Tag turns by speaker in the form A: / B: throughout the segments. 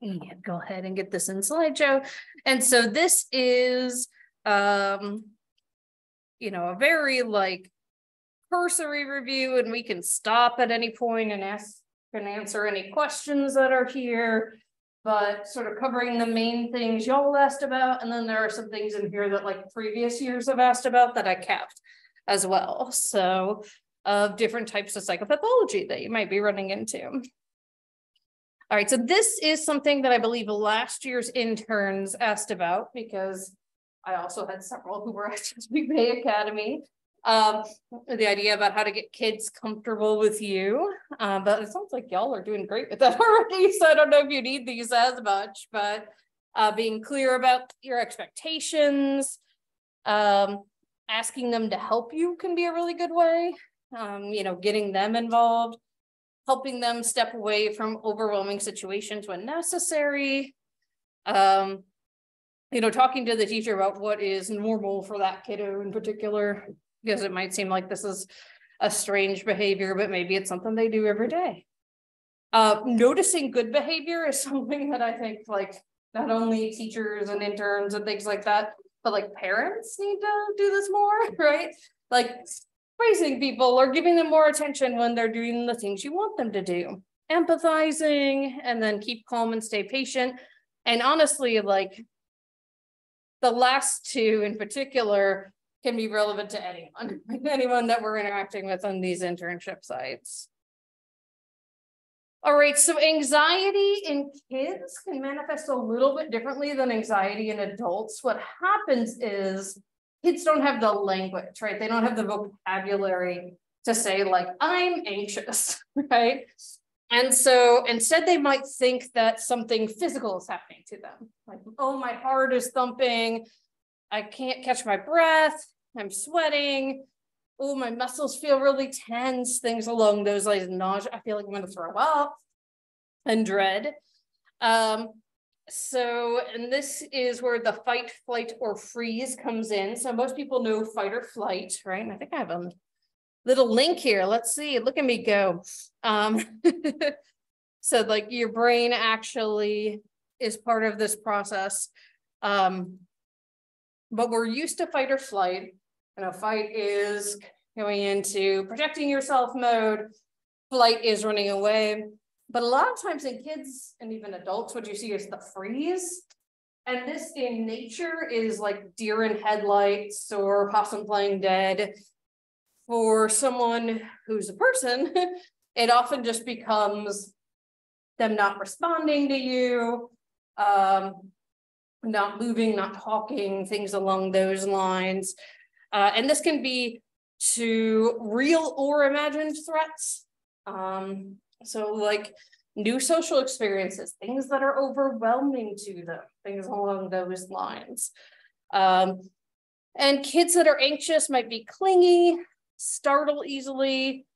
A: And go ahead and get this in slideshow. And so this is, a very like cursory review, and we can stop at any point and answer any questions that are here, but sort of covering the main things y'all asked about. And then there are some things in here that like previous years have asked about that I kept as well. So of different types of psychopathology that you might be running into. All right, so this is something that I believe last year's interns asked about, because I also had several who were at Chesapeake Bay Academy. The idea about how to get kids comfortable with you, but it sounds like y'all are doing great with that already, so I don't know if you need these as much, but being clear about your expectations, asking them to help you can be a really good way, getting them involved, helping them step away from overwhelming situations when necessary, talking to the teacher about what is normal for that kiddo in particular, because it might seem like this is a strange behavior, but maybe it's something they do every day. Noticing good behavior is something that I think like not only teachers and interns and things like that, but like parents need to do this more, right? Like praising people or giving them more attention when they're doing the things you want them to do. Empathizing, and then keep calm and stay patient. And honestly, like the last two in particular can be relevant to anyone that we're interacting with on these internship sites. All right, so anxiety in kids can manifest a little bit differently than anxiety in adults. What happens is kids don't have the language, right? They don't have the vocabulary to say like, I'm anxious, right? And so instead they might think that something physical is happening to them. Like, oh, my heart is thumping. I can't catch my breath. I'm sweating. Oh, my muscles feel really tense, things along those lines. Nausea, I feel like I'm going to throw up, and dread. And this is where the fight, flight, or freeze comes in. So most people know fight or flight, right? And I think I have a little link here. Let's see, look at me go. So like your brain actually is part of this process. But we're used to fight or flight. Fight is going into protecting yourself mode. Flight is running away. But a lot of times in kids and even adults, what you see is the freeze. And this in nature is like deer in headlights or possum playing dead. For someone who's a person, it often just becomes them not responding to you, not moving, not talking, things along those lines. And this can be to real or imagined threats. So like new social experiences, things that are overwhelming to them, things along those lines. And kids that are anxious might be clingy, startle easily,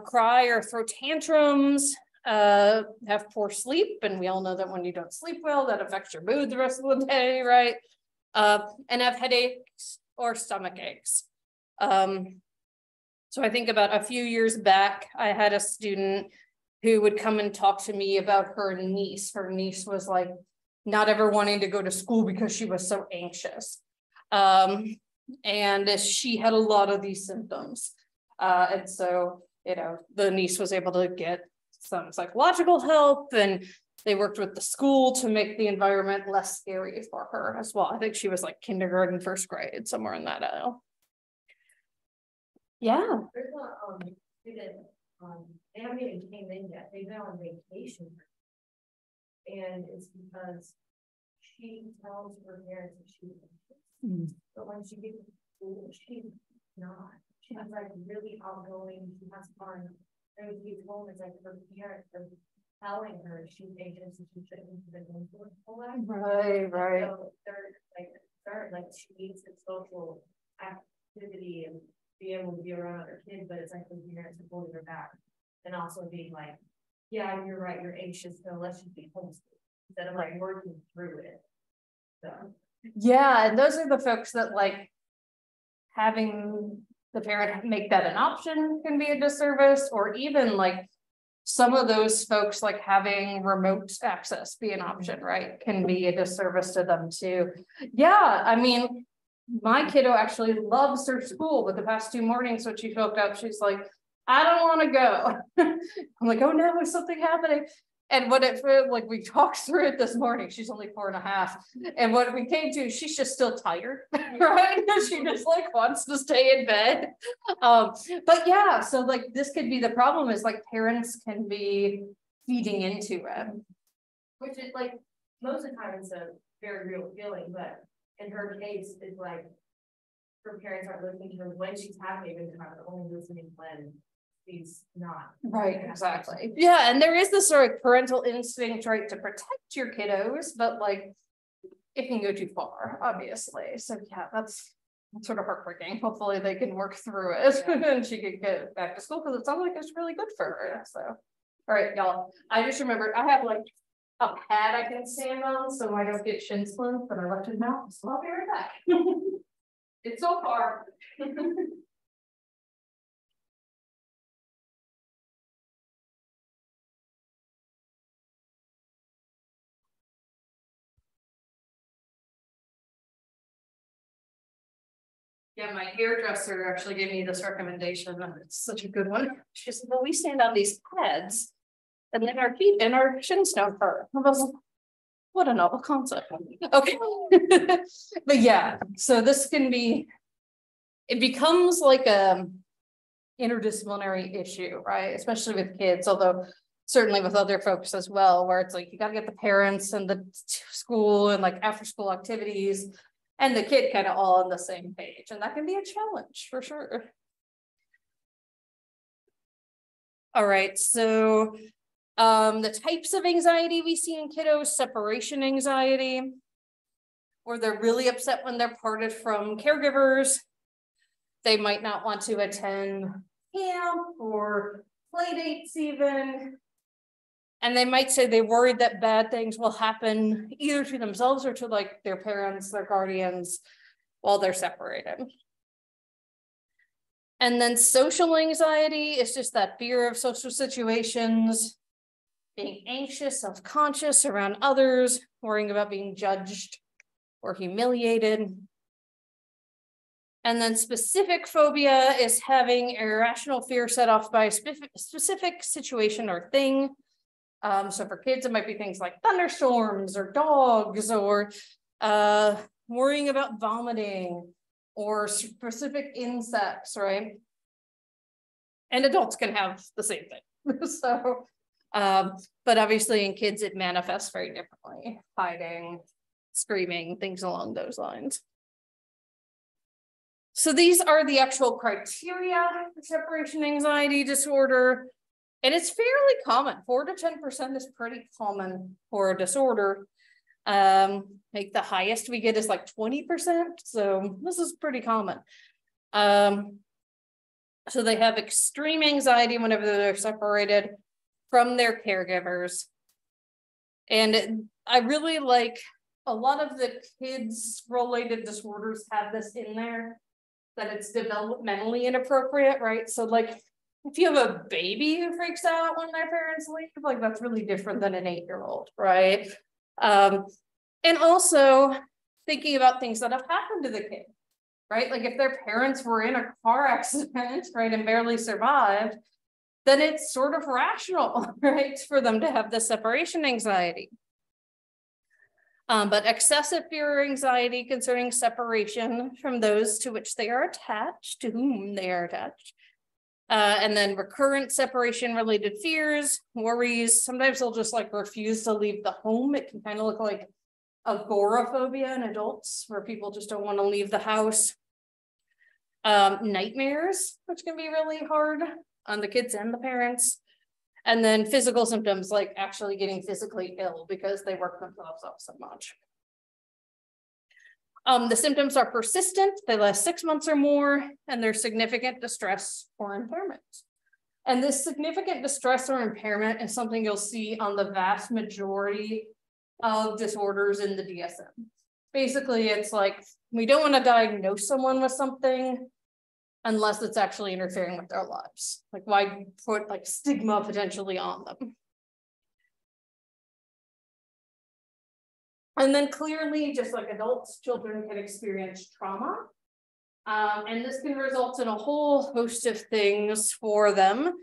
A: cry or throw tantrums, have poor sleep. And we all know that when you don't sleep well, that affects your mood the rest of the day, right? And have headaches or stomach aches. So I think about a few years back, I had a student who would come and talk to me about her niece. Her niece was like not ever wanting to go to school because she was so anxious. And she had a lot of these symptoms. And so, the niece was able to get some psychological help, and they worked with the school to make the environment less scary for her as well. I think she was like kindergarten, first grade, somewhere in that aisle. Yeah.
B: There's a student, they haven't even came in yet. They've been on vacation. And it's because she tells her parents that she's anxious. But when she gets to school, she's not. She's like really outgoing. She has fun. And when she gets home, it's like her parents are telling her she's anxious and she shouldn't have been doing that.
A: Right.
B: So they're like she needs the social activity and be able to be around other kids, but it's like the parents are holding her back. And also being like, yeah, you're right, you're anxious, so let's just be homeschooled instead of like working through it. So
A: yeah, and those are the folks that like having the parent make that an option can be a disservice, or even like some of those folks, like having remote access be an option, right? Can be a disservice to them too. Yeah, I mean, my kiddo actually loves her school, but the past 2 mornings when she woke up, she's like, I don't want to go. I'm like, oh no, is something happening? And what it like, we talked through it this morning. She's only 4.5. And what we came to, she's just still tired, right? She just like wants to stay in bed. But yeah, so like this could be the problem, is like parents can be feeding into it.
B: Which is like, most of the time it's a very real feeling, but in her case, it's like her parents aren't listening to her when she's having a good time, they're only listening when she's not.
A: Right, exactly. Yeah, and there is this sort of parental instinct, right, to protect your kiddos, but like it can go too far, obviously. So yeah, that's sort of heartbreaking. Hopefully they can work through it and she can get back to school, because it sounds like it's really good for her. So all right, y'all. I just remembered I have like a pad I can stand on so I don't get shin splints, but I left it out, so I'll be right back. It's so far. Yeah, my hairdresser actually gave me this recommendation, and it's such a good one. She said, well, we stand on these pads and then our feet and our shins don't hurt. I was like, what a novel concept. Okay. But yeah, so this can be, it becomes like a interdisciplinary issue, right? Especially with kids, although certainly with other folks as well, where it's like you got to get the parents and the school and like after school activities and the kid kind of all on the same page. And that can be a challenge for sure. All right, so the types of anxiety we see in kiddos: separation anxiety, or they're really upset when they're parted from caregivers. They might not want to attend camp or play dates even. And they might say they're worried that bad things will happen either to themselves or to like their parents, their guardians, while they're separated. And then social anxiety is just that fear of social situations, being anxious, self-conscious around others, worrying about being judged or humiliated. And then specific phobia is having irrational fear set off by a specific situation or thing. So for kids, it might be things like thunderstorms or dogs, or worrying about vomiting or specific insects, right? And adults can have the same thing. So, but obviously in kids, it manifests very differently: hiding, screaming, things along those lines. So these are the actual criteria for separation anxiety disorder. And it's fairly common. 4 to 10% is pretty common for a disorder. Like the highest we get is like 20%. So this is pretty common. So they have extreme anxiety whenever they're separated from their caregivers. And I really like a lot of the kids related disorders have this in there, that it's developmentally inappropriate, right? So like if you have a baby who freaks out when their parents leave, like that's really different than an 8-year-old, right? And also thinking about things that have happened to the kid, right? Like if their parents were in a car accident, right, and barely survived, then it's sort of rational, right, for them to have the separation anxiety. But excessive fear or anxiety concerning separation from those to which they are attached, to whom they are attached. And then recurrent separation related fears, worries. Sometimes they'll just like refuse to leave the home. It can kind of look like agoraphobia in adults, where people just don't want to leave the house. Nightmares, which can be really hard on the kids and the parents. And then physical symptoms, like actually getting physically ill because they work themselves up so much. The symptoms are persistent, they last 6 months or more, and there's significant distress or impairment. And this significant distress or impairment is something you'll see on the vast majority of disorders in the DSM. Basically, it's like, we don't want to diagnose someone with something, unless it's actually interfering with their lives. Like, why put like stigma potentially on them? And then clearly, just like adults, children can experience trauma. And this can result in a whole host of things for them.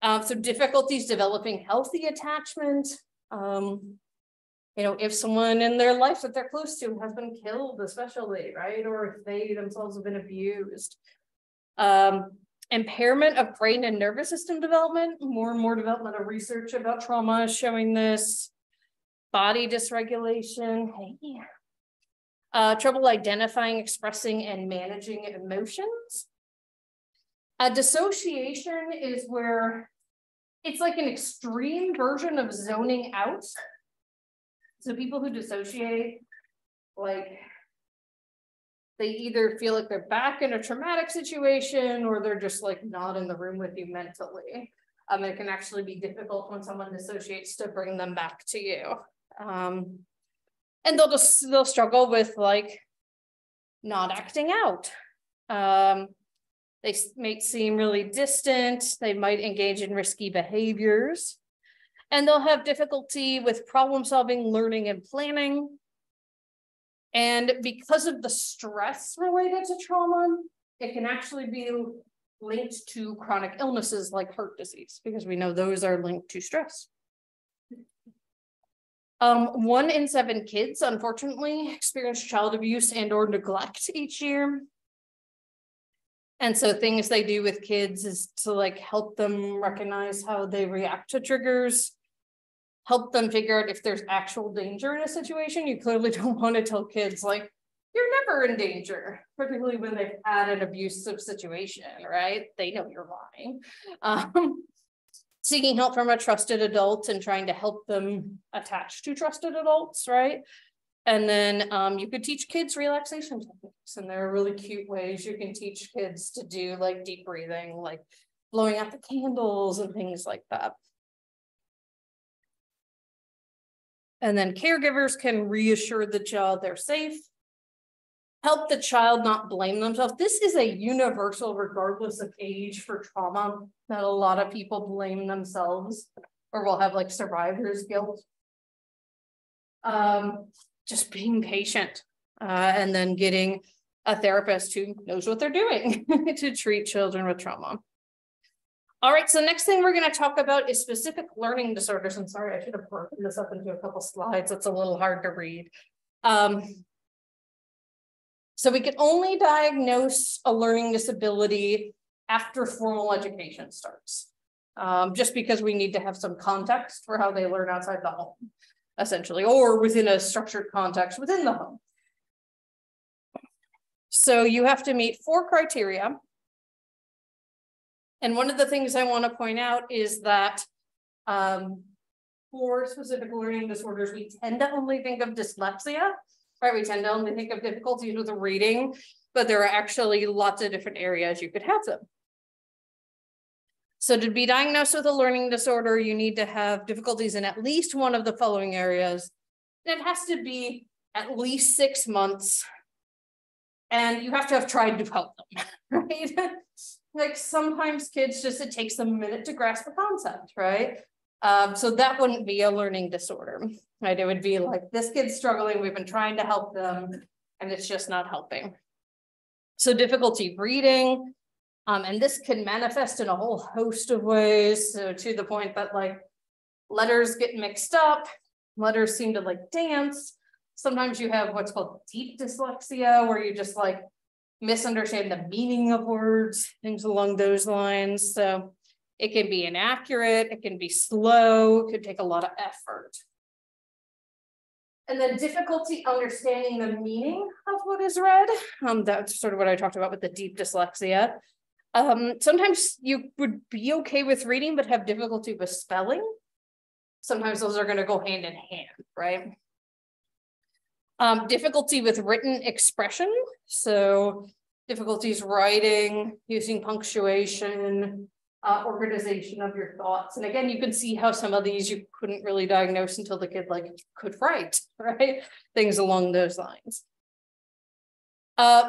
A: So difficulties developing healthy attachment. You know, if someone in their life that they're close to has been killed, especially, right? Or if they themselves have been abused. Impairment of brain and nervous system development. More and more development of research about trauma is showing this. Body dysregulation. Trouble identifying, expressing, and managing emotions. Dissociation is where it's like an extreme version of zoning out. So people who dissociate, like, they either feel like they're back in a traumatic situation or they're just like not in the room with you mentally. It can actually be difficult when someone dissociates to bring them back to you. And they'll struggle with like not acting out. They might seem really distant. They might engage in risky behaviors. And they'll have difficulty with problem solving, learning, and planning. And because of the stress related to trauma, it can actually be linked to chronic illnesses like heart disease, because we know those are linked to stress. 1 in 7 kids, unfortunately, experience child abuse and or neglect each year. And so things they do with kids is to like help them recognize how they react to triggers, help them figure out if there's actual danger in a situation. You clearly don't want to tell kids like, you're never in danger, particularly when they've had an abusive situation, right? They know you're lying. Seeking help from a trusted adult and trying to help them attach to trusted adults, right? And then you could teach kids relaxation techniques, and there are really cute ways you can teach kids to do like deep breathing, like blowing out the candles and things like that. And then caregivers can reassure the child they're safe, help the child not blame themselves. This is a universal, regardless of age, for trauma, that a lot of people blame themselves or will have like survivor's guilt. Just being patient and then getting a therapist who knows what they're doing to treat children with trauma. All right, so next thing we're going to talk about is specific learning disorders. I'm sorry, I should have broken this up into a couple slides. It's a little hard to read. So we can only diagnose a learning disability after formal education starts, just because we need to have some context for how they learn outside the home, essentially, or within a structured context within the home. So you have to meet 4 criteria. And one of the things I want to point out is that for specific learning disorders, we tend to only think of dyslexia, right? We tend to only think of difficulties with reading, but there are actually lots of different areas you could have them. So to be diagnosed with a learning disorder, you need to have difficulties in at least one of the following areas. And it has to be at least 6 months. And you have to have tried to help them, right? Like sometimes kids it takes them a minute to grasp a concept, right? So that wouldn't be a learning disorder, right? It would be like, this kid's struggling, we've been trying to help them, and it's just not helping. So difficulty reading, and this can manifest in a whole host of ways. So to the point that like letters get mixed up, letters seem to like dance. Sometimes you have what's called deep dyslexia, where you just like misunderstand the meaning of words, things along those lines. So it can be inaccurate, it can be slow, it could take a lot of effort. And then difficulty understanding the meaning of what is read. That's sort of what I talked about with the deep dyslexia. Sometimes you would be okay with reading, but have difficulty with spelling. Sometimes those are going to go hand in hand, right? Difficulty with written expression. So difficulties writing, using punctuation, organization of your thoughts. And again, you can see how some of these you couldn't really diagnose until the kid like could write, right? Things along those lines.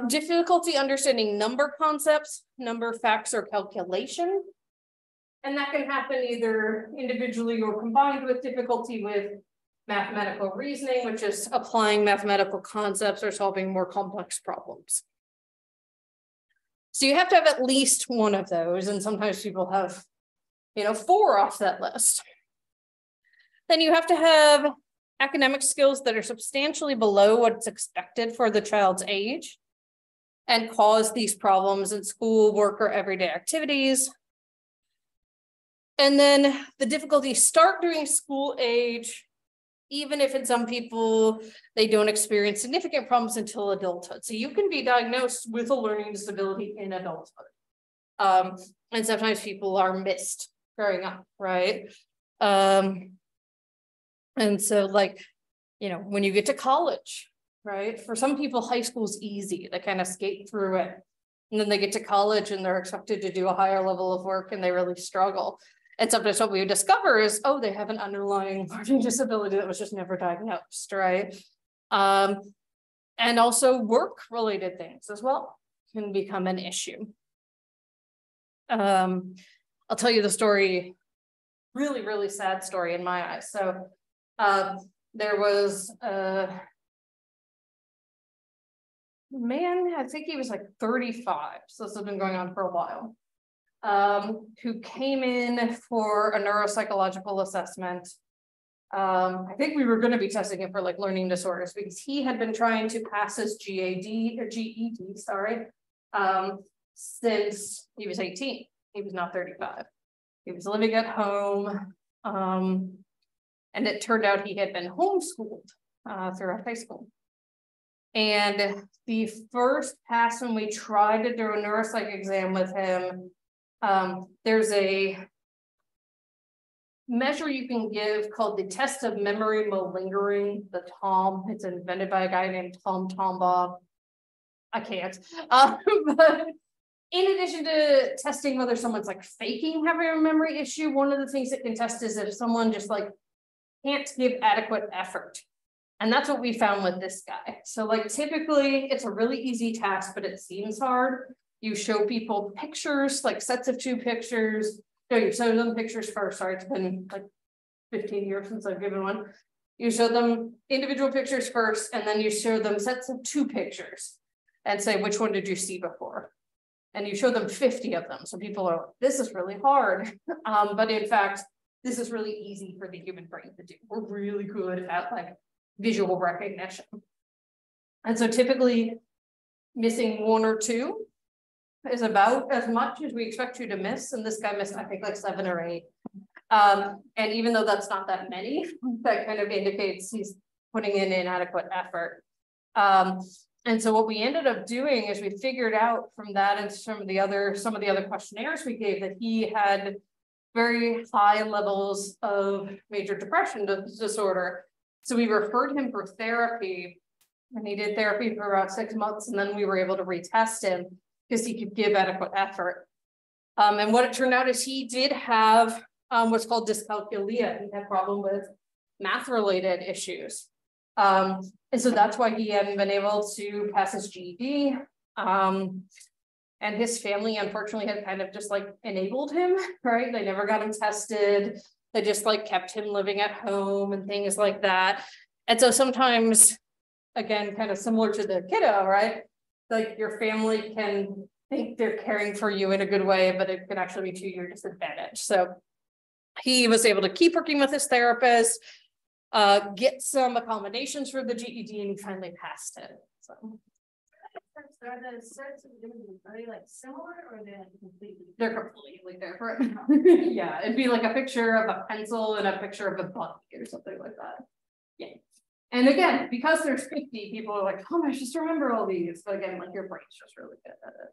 A: Difficulty understanding number concepts, number facts, or calculation. And that can happen either individually or combined with difficulty with mathematical reasoning, which is applying mathematical concepts or solving more complex problems. So you have to have at least one of those, and sometimes people have, 4 off that list. Then you have to have academic skills that are substantially below what's expected for the child's age and cause these problems in school, work, or everyday activities. And then the difficulties start during school age, even if in some people, they don't experience significant problems until adulthood. So you can be diagnosed with a learning disability in adulthood. And sometimes people are missed growing up, right? And so when you get to college, right? For some people, high school is easy. They kind of skate through it. And then they get to college and they're expected to do a higher level of work and they really struggle. And sometimes what we discover is, oh, they have an underlying learning disability that was just never diagnosed, right? And also work-related things as well can become an issue. I'll tell you the story, really, really sad story in my eyes. So there was a man, I think he was like 35, so this has been going on for a while, who came in for a neuropsychological assessment. I think we were going to be testing him for like learning disorders because he had been trying to pass his GED, since he was 18. He was not 35. He was living at home. And it turned out he had been homeschooled throughout high school. And the first pass when we tried to do a neuropsych exam with him, there's a measure you can give called the test of memory malingering, the TOM. It's invented by a guy named Tom Tombaugh. I can't. But in addition to testing whether someone's like faking having a memory issue, one of the things it can test is if someone just like can't give adequate effort. And that's what we found with this guy. So like typically it's a really easy task, but it seems hard. You show people pictures, like sets of 2 pictures. No, you show them pictures first. Sorry, it's been like 15 years since I've given one. You show them individual pictures first, and then you show them sets of 2 pictures and say, which one did you see before? And you show them 50 of them. So people are, this is really hard. But in fact, this is really easy for the human brain to do. We're really good at like visual recognition. And so typically missing 1 or 2 is about as much as we expect you to miss. And this guy missed, I think, like 7 or 8. And even though that's not that many, that kind of indicates he's putting in inadequate effort. And so what we ended up doing is we figured out from that and some of the other questionnaires we gave that he had very high levels of major depression disorder. So we referred him for therapy, and he did therapy for about 6 months, and then we were able to retest him because he could give adequate effort. And what it turned out is he did have what's called dyscalculia. He had a problem with math-related issues. And so that's why he hadn't been able to pass his GED. And his family, unfortunately, had kind of just like enabled him, right? They never got him tested. They just like kept him living at home and things like that. And so sometimes, again, kind of similar to the kiddo, right? Like your family can think they're caring for you in a good way, but it can actually be to your disadvantage. So he was able to keep working with his therapist, get some accommodations for the GED, and he finally passed it. So.
B: Are the sets of images, are they like similar or are they completely?
A: They're completely different. Yeah, it'd be like a picture of a pencil and a picture of a bunny or something like that. Yeah. And again, because there's 50, people are like, oh, I should just remember all these. But again, like your brain's just really good at it.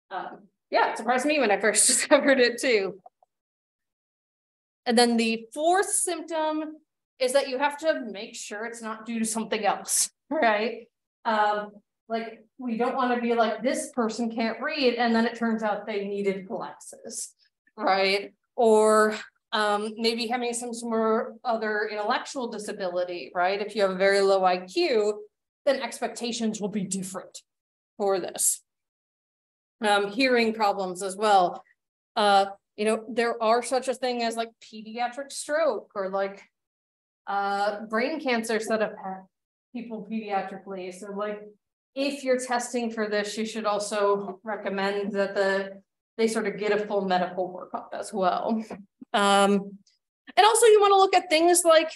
A: So yeah, it surprised me when I first discovered it too. And then the 4th symptom is that you have to make sure it's not due to something else, right? Like we don't want to be like, this person can't read, and then it turns out they needed glasses, right? Or maybe having some other intellectual disability, right? If you have a very low IQ, then expectations will be different for this. Hearing problems as well. You know, there are such a thing as like pediatric stroke or like brain cancers that have had people pediatrically. So like, if you're testing for this, you should also recommend that they sort of get a full medical workup as well. And also you want to look at things like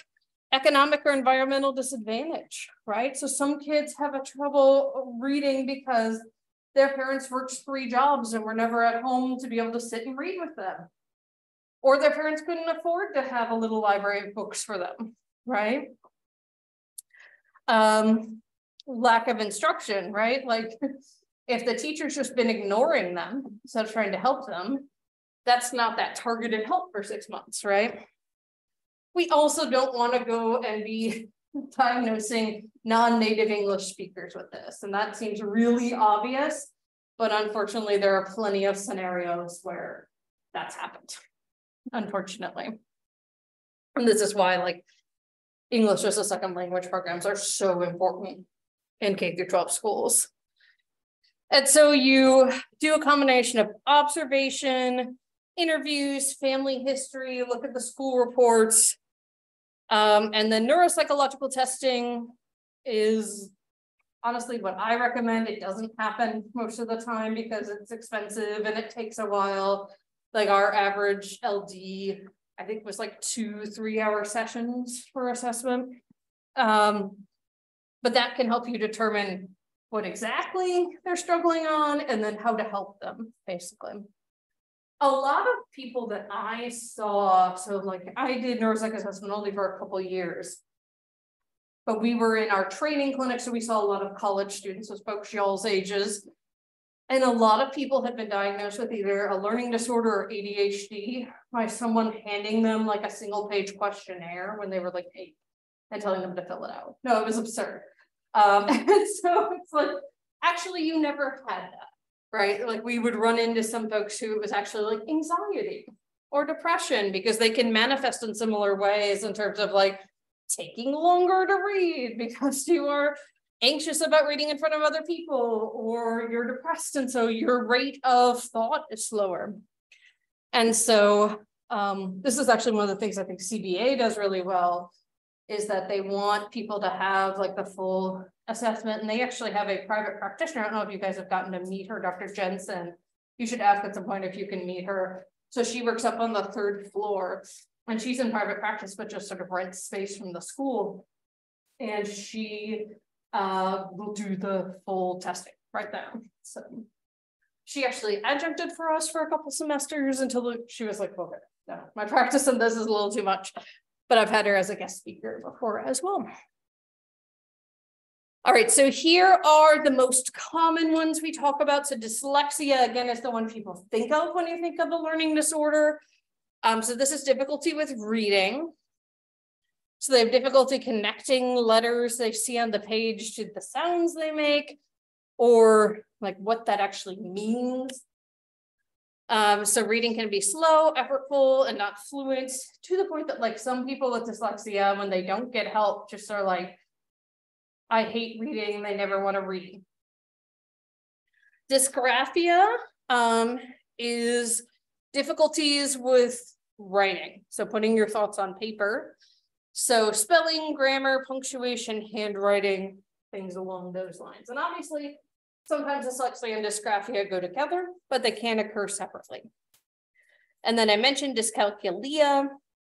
A: economic or environmental disadvantage, right? So some kids have a trouble reading because their parents worked 3 jobs and were never at home to be able to sit and read with them. Or their parents couldn't afford to have a little library of books for them, right? Lack of instruction, right? Like if the teacher's just been ignoring them instead of trying to help them, that's not that targeted help for 6 months, right? We also don't want to go and be diagnosing non-native English speakers with this. And that seems really obvious, but unfortunately, there are plenty of scenarios where that's happened, unfortunately. And this is why like English as a second language programs are so important in K-12 schools. And so you do a combination of observation, interviews, family history, look at the school reports, and then neuropsychological testing is honestly what I recommend. It doesn't happen most of the time because it's expensive and it takes a while. Like our average LD, I think was like 2-3 hour sessions for assessment. But that can help you determine what exactly they're struggling on and then how to help them, basically. A lot of people that I saw, so like I did neuropsych assessment only for a couple of years, but we were in our training clinic, so we saw a lot of college students, so folks y'all's ages, and a lot of people had been diagnosed with either a learning disorder or ADHD by someone handing them like a single-page questionnaire when they were like 8 and telling them to fill it out. No, it was absurd. And so it's like, actually, you never had that, right? Like we would run into some folks who it was actually like anxiety or depression because they can manifest in similar ways in terms of like taking longer to read because you are anxious about reading in front of other people or you're depressed and so your rate of thought is slower. And so this is actually one of the things I think CBA does really well is that they want people to have like the full assessment, and they actually have a private practitioner. I don't know if you guys have gotten to meet her, Dr. Jensen. You should ask at some point if you can meet her. So she works up on the 3rd floor and she's in private practice, but just sort of rents space from the school. And she will do the full testing right there. So she actually adjuncted for us for a couple semesters until she was like, okay, no, my practice in this is a little too much. But I've had her as a guest speaker before as well. All right, so here are the most common ones we talk about. So dyslexia, again, is the one people think of when you think of a learning disorder. So this is difficulty with reading. So they have difficulty connecting letters they see on the page to the sounds they make, or like what that actually means. So reading can be slow, effortful, and not fluent, to the point that like some people with dyslexia, when they don't get help, just are like, I hate reading, they never want to read. Dysgraphia is difficulties with writing, so putting your thoughts on paper. So spelling, grammar, punctuation, handwriting, things along those lines. And obviously, sometimes dyslexia and dysgraphia go together, but they can occur separately. And then I mentioned dyscalculia,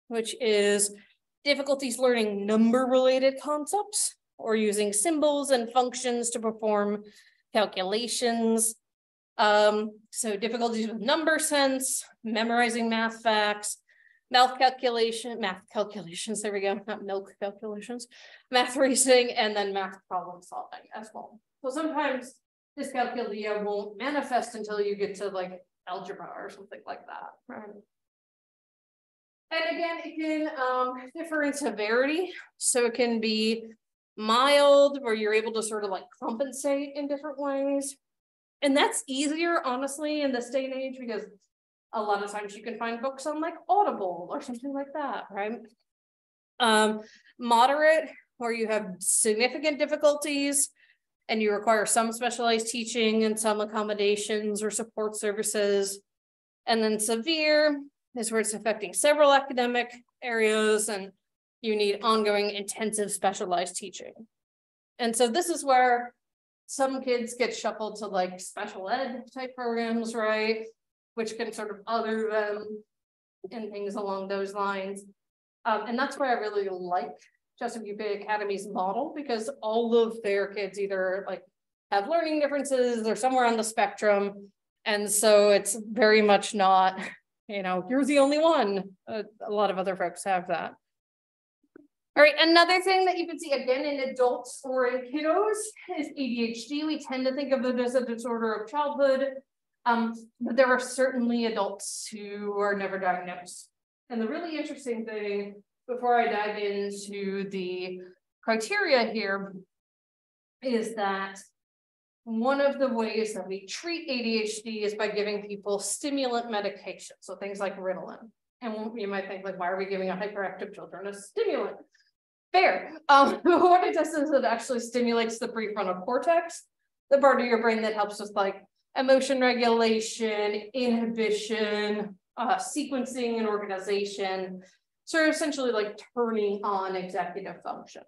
A: which is difficulties learning number-related concepts or using symbols and functions to perform calculations. So difficulties with number sense, memorizing math facts, math calculations, there we go, not milk calculations, math reasoning, and then math problem solving as well. So sometimes dyscalculia won't manifest until you get to like algebra or something like that, right? And again, it can differ in severity. So it can be mild, where you're able to sort of like compensate in different ways. And that's easier, honestly, in this day and age, because a lot of times you can find books on like Audible or something like that, right? Moderate, or you have significant difficulties and you require some specialized teaching and some accommodations or support services. And then severe is where it's affecting several academic areas and you need ongoing intensive specialized teaching. And so this is where some kids get shuffled to like special ed type programs, right? Which can sort of other them and things along those lines. And that's why I really like Chesapeake Bay Academy's model, because all of their kids either like have learning differences or somewhere on the spectrum. And so it's very much not, you know, you're the only one. A lot of other folks have that. All right, another thing that you can see again in adults or in kiddos is ADHD. We tend to think of it as a disorder of childhood, but there are certainly adults who are never diagnosed. And the really interesting thing, before I dive into the criteria here, is that one of the ways that we treat ADHD is by giving people stimulant medication. So things like Ritalin. And you might think like, why are we giving a hyperactive children a stimulant? Fair. What it does is it actually stimulates the prefrontal cortex, the part of your brain that helps with like emotion regulation, inhibition, sequencing and organization. So essentially like turning on executive function.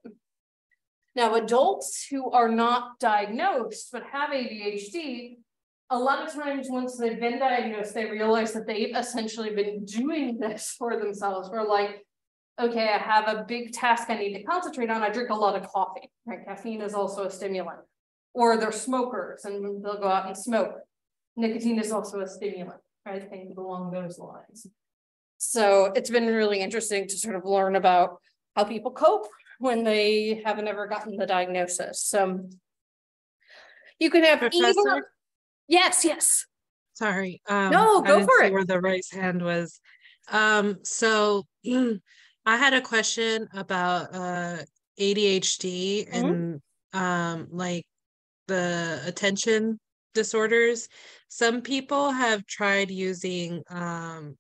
A: Now, adults who are not diagnosed but have ADHD, a lot of times once they've been diagnosed, they realize that they've essentially been doing this for themselves. We're like, okay, I have a big task I need to concentrate on. I drink a lot of coffee, right? Caffeine is also a stimulant. Or they're smokers and they'll go out and smoke. Nicotine is also a stimulant, right? Things along those lines. So it's been really interesting to sort of learn about how people cope when they haven't ever gotten the diagnosis. So you can have either. Yes.
C: Sorry.
A: No, go for it.
C: Where the raised hand was. So I had a question about ADHD and like the attention disorders. Some people have tried using marijuana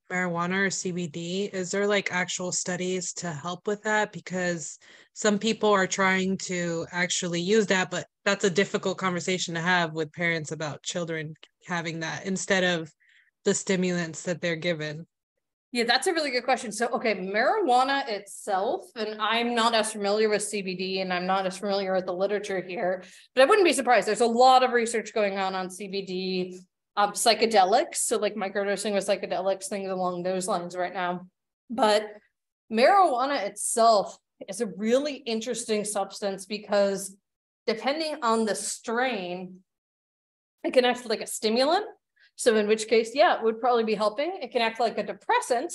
C: or CBD. Is there like actual studies to help with that? Because some people are trying to actually use that, but that's a difficult conversation to have with parents about children having that instead of the stimulants that they're given.
A: Yeah, that's a really good question. So, okay, marijuana itself, and I'm not as familiar with CBD and I'm not as familiar with the literature here, but I wouldn't be surprised. There's a lot of research going on CBD, psychedelics. So like microdosing with psychedelics, things along those lines right now. But marijuana itself is a really interesting substance because depending on the strain, it can act like a stimulant. So in which case, yeah, it would probably be helping. It can act like a depressant,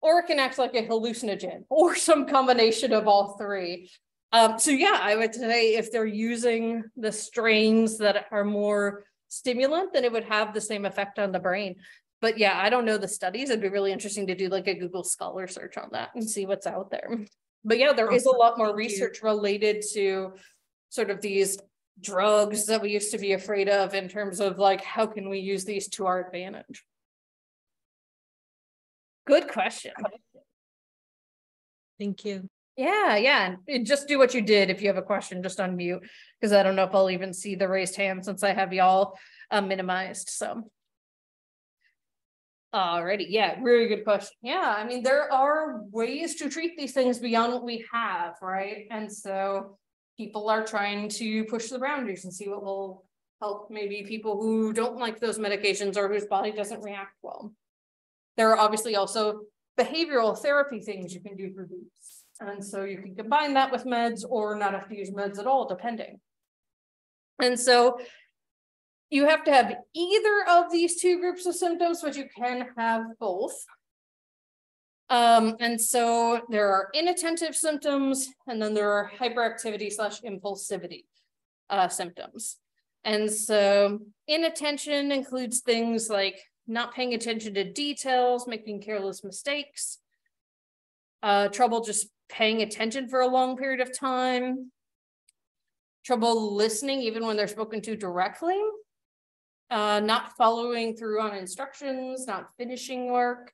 A: or it can act like a hallucinogen, or some combination of all three. So yeah, I would say if they're using the strains that are more stimulant, then it would have the same effect on the brain. But yeah, I don't know the studies. It'd be really interesting to do like a Google Scholar search on that and see what's out there. But yeah, there is a lot more research related to sort of these drugs that we used to be afraid of in terms of like, how can we use these to our advantage? Good question.
C: Thank you.
A: Yeah. And just do what you did. If you have a question, just unmute, because I don't know if I'll even see the raised hand since I have y'all minimized. So. Alrighty, yeah, really good question. Yeah, I mean, there are ways to treat these things beyond what we have, right? And so people are trying to push the boundaries and see what will help maybe people who don't like those medications or whose body doesn't react well. There are obviously also behavioral therapy things you can do for these. And so you can combine that with meds or not have to use meds at all, depending. And so you have to have either of these two groups of symptoms, but you can have both. And so there are inattentive symptoms, and then there are hyperactivity/impulsivity symptoms. And so inattention includes things like not paying attention to details, making careless mistakes, trouble just paying attention for a long period of time, trouble listening even when they're spoken to directly, not following through on instructions, not finishing work,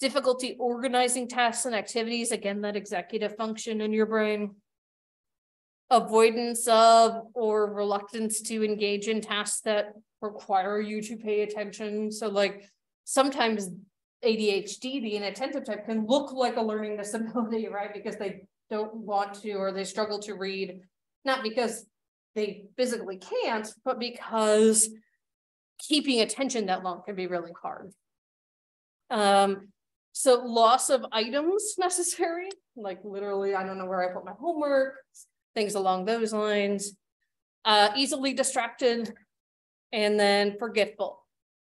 A: difficulty organizing tasks and activities, again, that executive function in your brain, avoidance of or reluctance to engage in tasks that require you to pay attention. So like sometimes ADHD, the inattentive type, can look like a learning disability, right? Because they don't want to, or they struggle to read, not because they physically can't, but because keeping attention that long can be really hard. So loss of items necessary, like literally, I don't know where I put my homework, things along those lines, easily distracted, and then forgetful.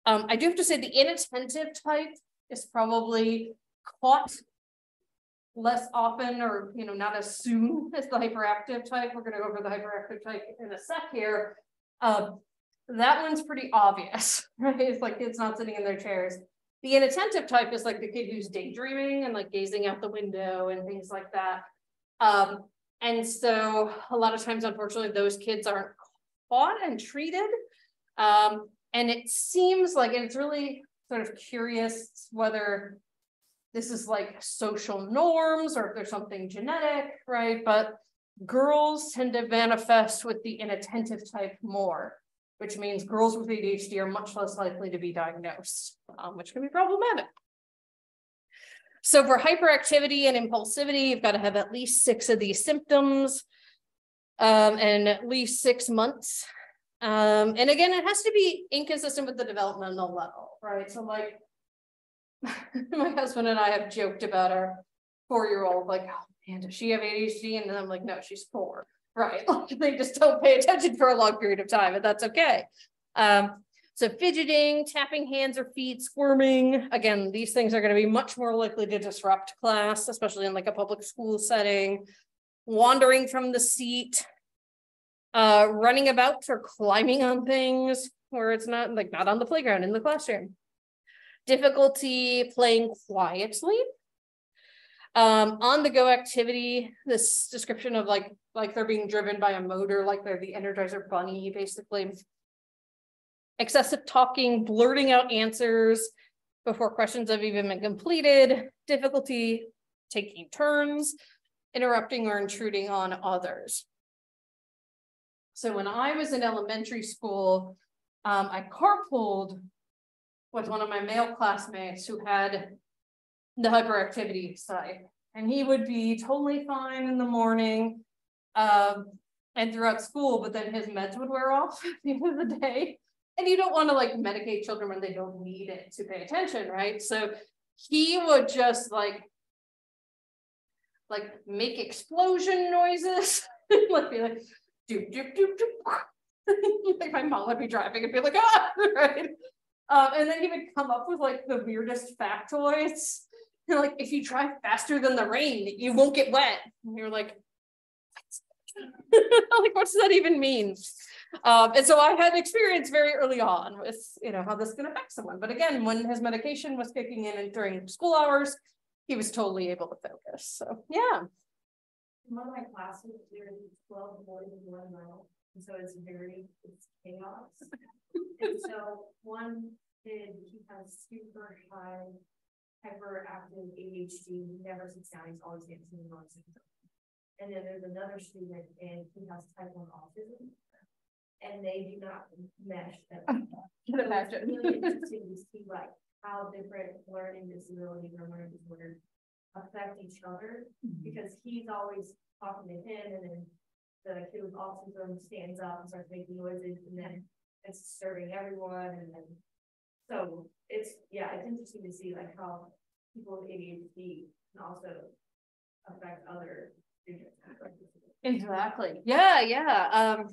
A: I do have to say the inattentive type is probably caught less often, or not as soon as the hyperactive type. We're going to go over the hyperactive type in a sec here. That one's pretty obvious, right? It's like kids not sitting in their chairs. The inattentive type is like the kid who's daydreaming and like gazing out the window and things like that. And so a lot of times, unfortunately, those kids aren't caught and treated. And it seems like, and it's really sort of curious whether this is like social norms or if there's something genetic, right? But girls tend to manifest with the inattentive type more, which means girls with ADHD are much less likely to be diagnosed, which can be problematic. So for hyperactivity and impulsivity, you've got to have at least 6 of these symptoms and at least 6 months. And again, it has to be inconsistent with the developmental level, right? So like my husband and I have joked about our 4-year-old, like, oh man, does she have ADHD? And I'm like, no, she's 4, right? They just don't pay attention for a long period of time, and that's okay. So fidgeting, tapping hands or feet, squirming, again, these things are going to be much more likely to disrupt class, especially in like a public school setting. Wandering from the seat, running about or climbing on things where it's not on the playground, in the classroom. Difficulty playing quietly. On the go activity, this description of like they're being driven by a motor, like they're the Energizer Bunny, basically. Excessive talking, blurting out answers before questions have even been completed. Difficulty taking turns, interrupting or intruding on others. So when I was in elementary school, I carpooled with one of my male classmates who had the hyperactivity side, and he would be totally fine in the morning and throughout school, but then his meds would wear off at the end of the day. And you don't want to like medicate children when they don't need it to pay attention, right? So he would just like make explosion noises, like be like doop doop doop doop. Like my mom would be driving and be like, ah, right? And then he would come up with like the weirdest factoids. You know, like, if you drive faster than the rain, you won't get wet. And you're like, what? Like, what does that even mean? And so I had experience very early on with, how this can affect someone. But again, when his medication was kicking in and during school hours, he was totally able to focus. So, yeah.
B: In one of my classes, there's 12 boys and 1 girl. And so it's chaos. And so one kid, he has super high hyperactive ADHD, he never sits down, he's always dancing and noisy. And then there's another student, and he has type 1 autism, and they do not mesh them.
A: Can imagine.
B: It's really interesting to see like how different learning disabilities or learning disorders affect each other, because he's always talking to him, and then the kid with autism stands up and starts making noises, and then it's disturbing everyone, and then so it's interesting to see like how people with ADHD can also affect other students.
A: Exactly. Yeah.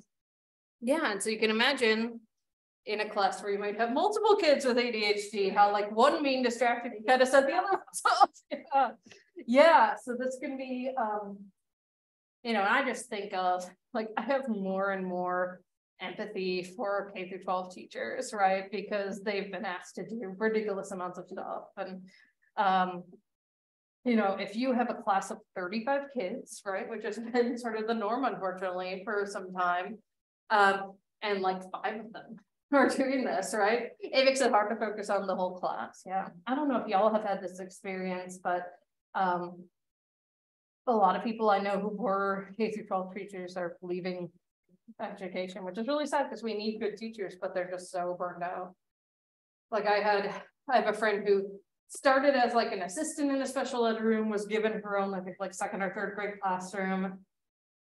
A: And so you can imagine in a class where you might have multiple kids with ADHD, how like one being distracted, you kind of set the other one off. Yeah. So this can be, I just think of like, I have more and more empathy for K through 12 teachers, right? Because they've been asked to do ridiculous amounts of stuff. And, if you have a class of 35 kids, right, which has been sort of the norm, unfortunately, for some time, and like 5 of them are doing this, right? It makes it hard to focus on the whole class. Yeah. I don't know if y'all have had this experience, but a lot of people I know who were K-12 teachers are leaving education, which is really sad because we need good teachers, but they're just so burned out. Like I have a friend who started as like an assistant in a special ed room, was given her own, I think like second or third grade classroom,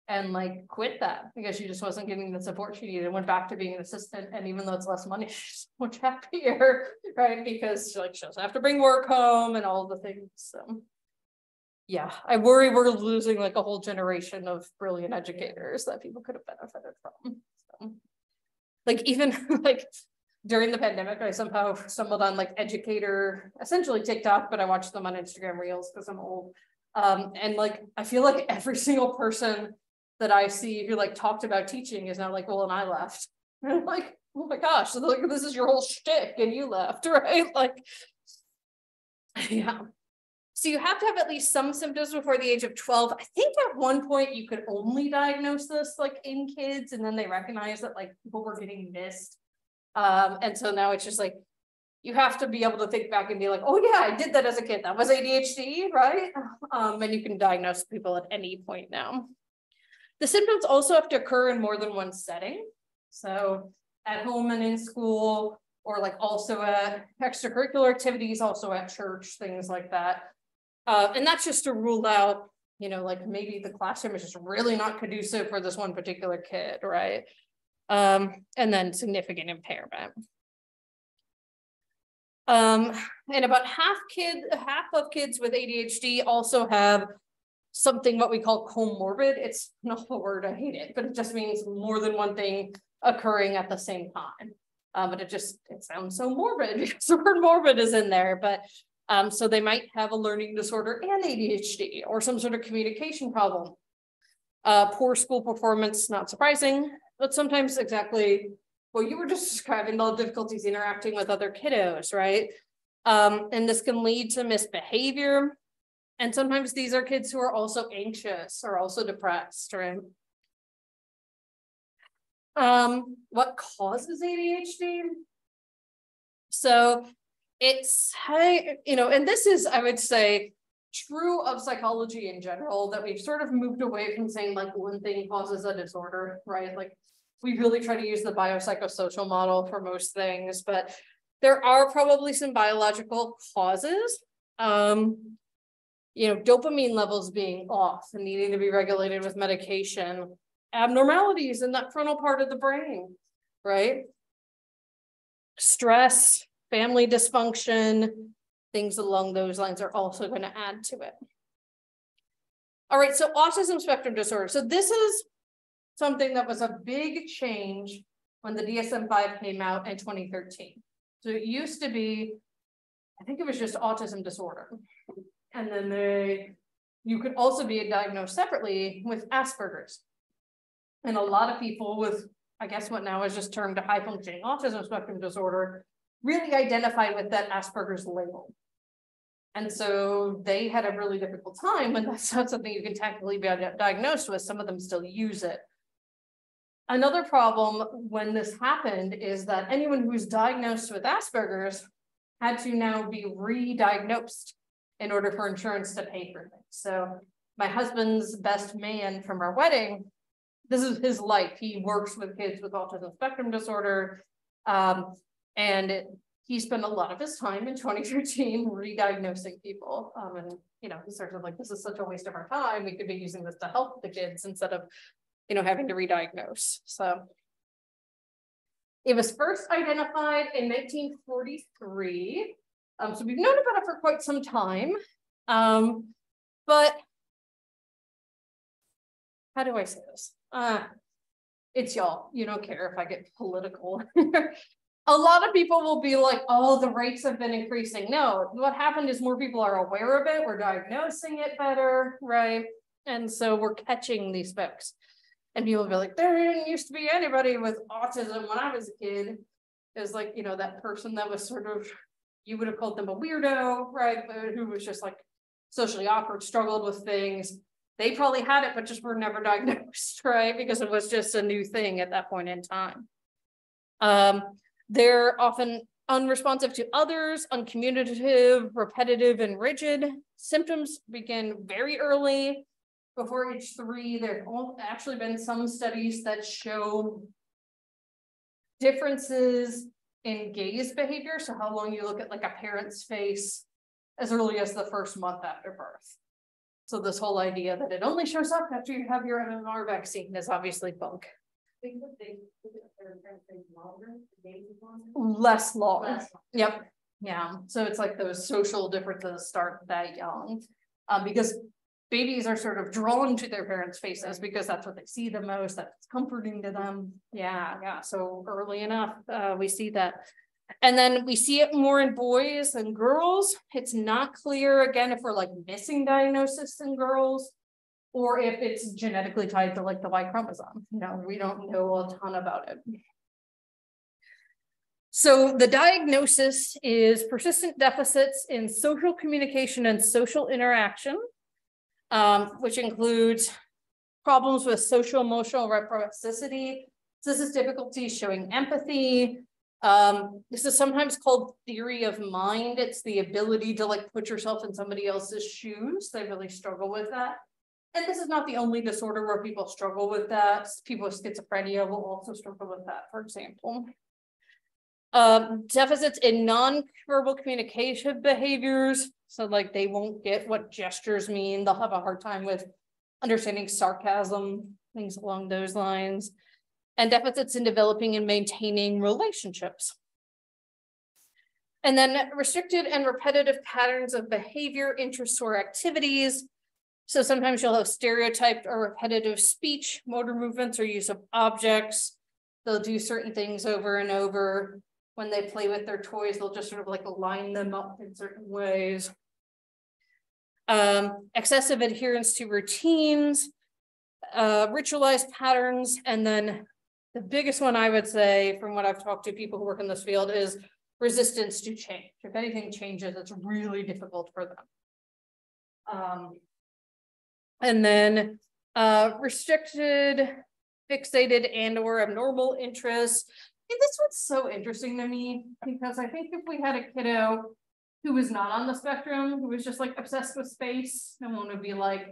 A: and like quit that because she just wasn't getting the support she needed and went back to being an assistant. And even though it's less money, she's much happier, right? Because she doesn't have to bring work home and all the things. So yeah, I worry we're losing like a whole generation of brilliant educators that people could have benefited from. So, like even like during the pandemic, I somehow stumbled on like educator, essentially TikTok, but I watched them on Instagram Reels because I'm old. And like, I feel like every single person that I see who like talked about teaching is now like, well, and I left. And I'm like, oh my gosh, so like, this is your whole shtick and you left, right? Like, yeah. So you have to have at least some symptoms before the age of 12. I think at one point you could only diagnose this like in kids, and then they recognized that like people were getting missed. And so now it's just like, you have to be able to think back and be like, oh yeah, I did that as a kid. That was ADHD, right? And you can diagnose people at any point now. The symptoms also have to occur in more than one setting. So at home and in school, or like also at extracurricular activities, also at church, things like that. And that's just to rule out, you know, like maybe the classroom is just really not conducive for this one particular kid, right? And then significant impairment. And about half of kids with ADHD also have something what we call comorbid. It's not a word, I hate it, but it just means more than one thing occurring at the same time. But it sounds so morbid because the word morbid is in there, but so they might have a learning disorder and ADHD or some sort of communication problem. Poor school performance, not surprising, but sometimes exactly what you were just describing, the difficulties interacting with other kiddos, right? And this can lead to misbehavior. And sometimes these are kids who are also anxious or also depressed, right? What causes ADHD? So it's, you know, and this is, I would say, true of psychology in general, that we've sort of moved away from saying like one thing causes a disorder, right? Like we really try to use the biopsychosocial model for most things, but there are probably some biological causes. You know, dopamine levels being off and needing to be regulated with medication, abnormalities in that frontal part of the brain, right? Stress, family dysfunction, things along those lines are also going to add to it. All right, so autism spectrum disorder. So this is something that was a big change when the DSM-5 came out in 2013. So it used to be, I think it was just autism disorder. And then you could also be diagnosed separately with Asperger's. And a lot of people with, I guess what now is just termed a high functioning autism spectrum disorder, really identified with that Asperger's label. And so they had a really difficult time when that's not something you can technically be diagnosed with. Some of them still use it. Another problem when this happened is that anyone who's diagnosed with Asperger's had to now be re-diagnosed in order for insurance to pay for things. So my husband's best man from our wedding, this is his life. He works with kids with autism spectrum disorder. And he spent a lot of his time in 2013 re-diagnosing people. And, you know, he started like, this is such a waste of our time. We could be using this to help the kids instead of, you know, having to re-diagnose. So it was first identified in 1943. So we've known about it for quite some time. But how do I say this? It's y'all, you don't care if I get political. A lot of people will be like, oh, the rates have been increasing. No, what happened is more people are aware of it. We're diagnosing it better, right? And so we're catching these folks. And people will be like, there didn't used to be anybody with autism when I was a kid. It was like, you know, that person that was sort of, you would have called them a weirdo, right? Who was just like socially awkward, struggled with things. They probably had it, but just were never diagnosed, right? Because it was just a new thing at that point in time. They're often unresponsive to others, uncommunicative, repetitive, and rigid. Symptoms begin very early. before age 3. There have actually been some studies that show differences in gaze behavior. So how long you look at like a parent's face as early as the first month after birth. So this whole idea that it only shows up after you have your MMR vaccine is obviously bunk. Less long. Yep. Yeah. So it's like those social differences start that young. Because babies are sort of drawn to their parents' faces because that's what they see the most, that's comforting to them. Yeah. So early enough, we see that. And then we see it more in boys than girls. It's not clear, again, if we're like missing diagnosis in girls or if it's genetically tied to like the Y chromosome. You know, we don't know a ton about it. So the diagnosis is persistent deficits in social communication and social interaction, which includes problems with social emotional reciprocity. So this is difficulty showing empathy. This is sometimes called theory of mind. It's the ability to like put yourself in somebody else's shoes. They really struggle with that. And this is not the only disorder where people struggle with that. People with schizophrenia will also struggle with that, for example. Deficits in non-verbal communication behaviors. So like they won't get what gestures mean. They'll have a hard time with understanding sarcasm, things along those lines. And deficits in developing and maintaining relationships. And then restricted and repetitive patterns of behavior, interests, or activities. So sometimes you'll have stereotyped or repetitive speech, motor movements, or use of objects. They'll do certain things over and over. When they play with their toys, they'll just sort of like line them up in certain ways. Excessive adherence to routines, ritualized patterns, and then the biggest one I would say from what I've talked to people who work in this field is resistance to change. If anything changes, it's really difficult for them. And then restricted, fixated, and or abnormal interests. And this one's so interesting to me because I think if we had a kiddo who was not on the spectrum, who was just like obsessed with space, no one would be like,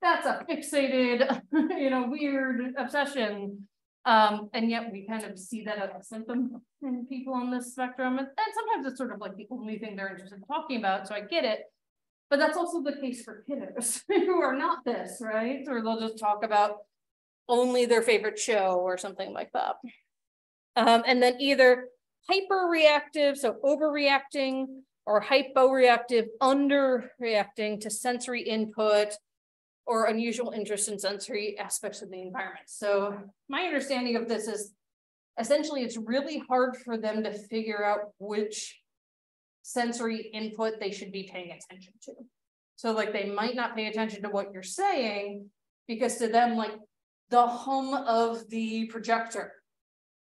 A: that's a fixated, weird obsession. And yet we kind of see that as a symptom in people on this spectrum. And sometimes it's sort of like the only thing they're interested in talking about. So I get it. But that's also the case for kiddos who are not this, right? Or they'll just talk about only their favorite show or something like that. And then either hyperreactive, so overreacting, or hyporeactive, underreacting to sensory input, or unusual interest in sensory aspects of the environment. So my understanding of this is essentially it's really hard for them to figure out which sensory input they should be paying attention to. So like they might not pay attention to what you're saying because to them like the hum of the projector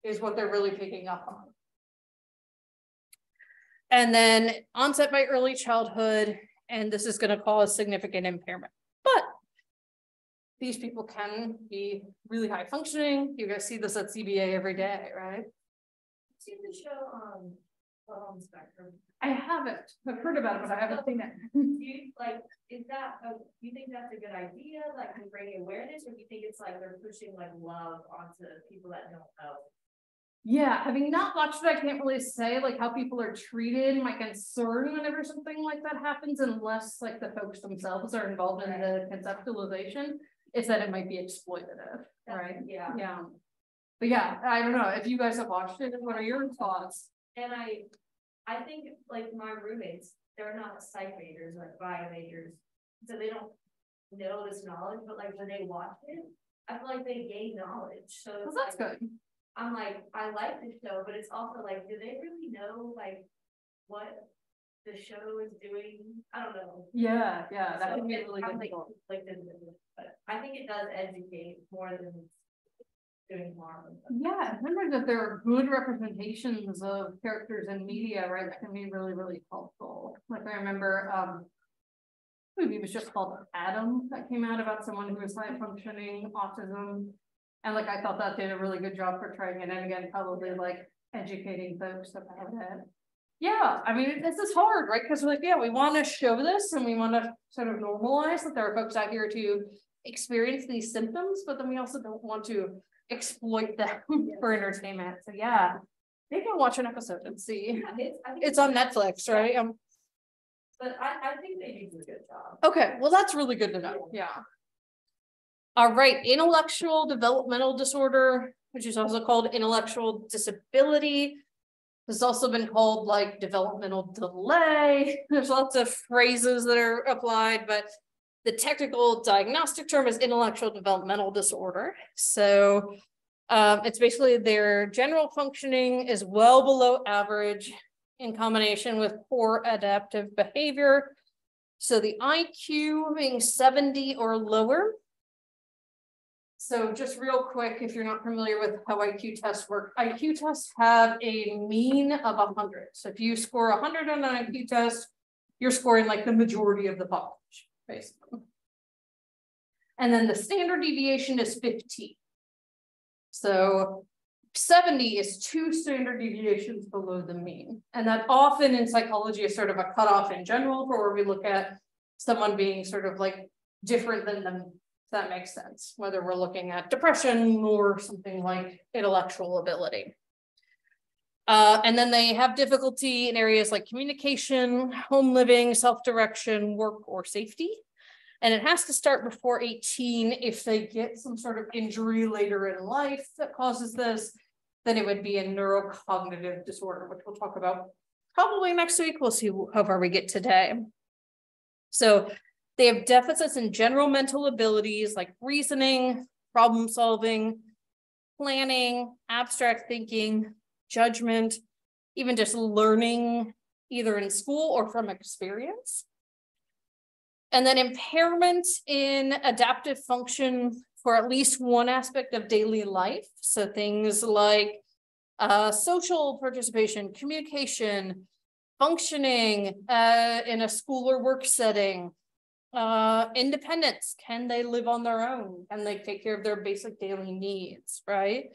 A: is what they're really picking up on. And then onset by early childhood, and this is going to cause significant impairment. But these people can be really high functioning. You guys see this at CBA every day, right?
B: See the show on Spectrum.
A: I haven't. I've heard about it, but I haven't seen it.
B: Do you think that's a good idea? Like to bring awareness, or do you think it's like they're pushing like love onto people that don't know?
A: Yeah, having not watched it, I can't really say like how people are treated. My concern whenever something like that happens, unless like the folks themselves are involved in the conceptualization, is that it might be exploitative, right?
B: Yeah.
A: But yeah, I don't know if you guys have watched it. What are your thoughts?
B: And I think like my roommates, they're not psych majors, like bio majors, so they don't know this knowledge. But like when they watch it, I feel like they gain knowledge. So
A: well, that's
B: like,
A: good.
B: I'm like, I like the show, but it's also like, do they really know like what the show is doing? I don't know.
A: Yeah, that would be really good.
B: But I think it does educate more than doing harm.
A: Yeah, remember that there are good representations of characters in media, right? That can be really, really helpful. Like I remember movie was just called Adam that came out about someone who was high functioning autism. And like, I thought that did a really good job portraying it. And again, probably like educating folks about it. Yeah, I mean, this is hard, right? Because we're like, yeah, we want to show this and we want to sort of normalize that there are folks out here to experience these symptoms, but then we also don't want to exploit them for entertainment. So yeah, they can watch an episode and see.
B: Yeah,
A: It's on Netflix, right?
B: But I think they do a good job.
A: Okay, well, that's really good to know. Yeah. All right, intellectual developmental disorder, which is also called intellectual disability. It's also been called like developmental delay. There's lots of phrases that are applied, but the technical diagnostic term is intellectual developmental disorder. So it's basically their general functioning is well below average in combination with poor adaptive behavior. So the IQ being 70 or lower. So just real quick, if you're not familiar with how IQ tests work, IQ tests have a mean of 100. So if you score 100 on an IQ test, you're scoring like the majority of the population, basically. And then the standard deviation is 15. So 70 is 2 standard deviations below the mean. And that often in psychology is sort of a cutoff in general for where we look at someone being sort of like different than them. That makes sense, whether we're looking at depression or something like intellectual ability. And then they have difficulty in areas like communication, home living, self-direction, work, or safety. And it has to start before 18. If they get some sort of injury later in life that causes this, then it would be a neurocognitive disorder, which we'll talk about probably next week. We'll see how far we get today. So they have deficits in general mental abilities like reasoning, problem solving, planning, abstract thinking, judgment, even just learning either in school or from experience. And then impairment in adaptive function for at least one aspect of daily life. So things like social participation, communication, functioning in a school or work setting, independence. Can they live on their own? Can they take care of their basic daily needs, right?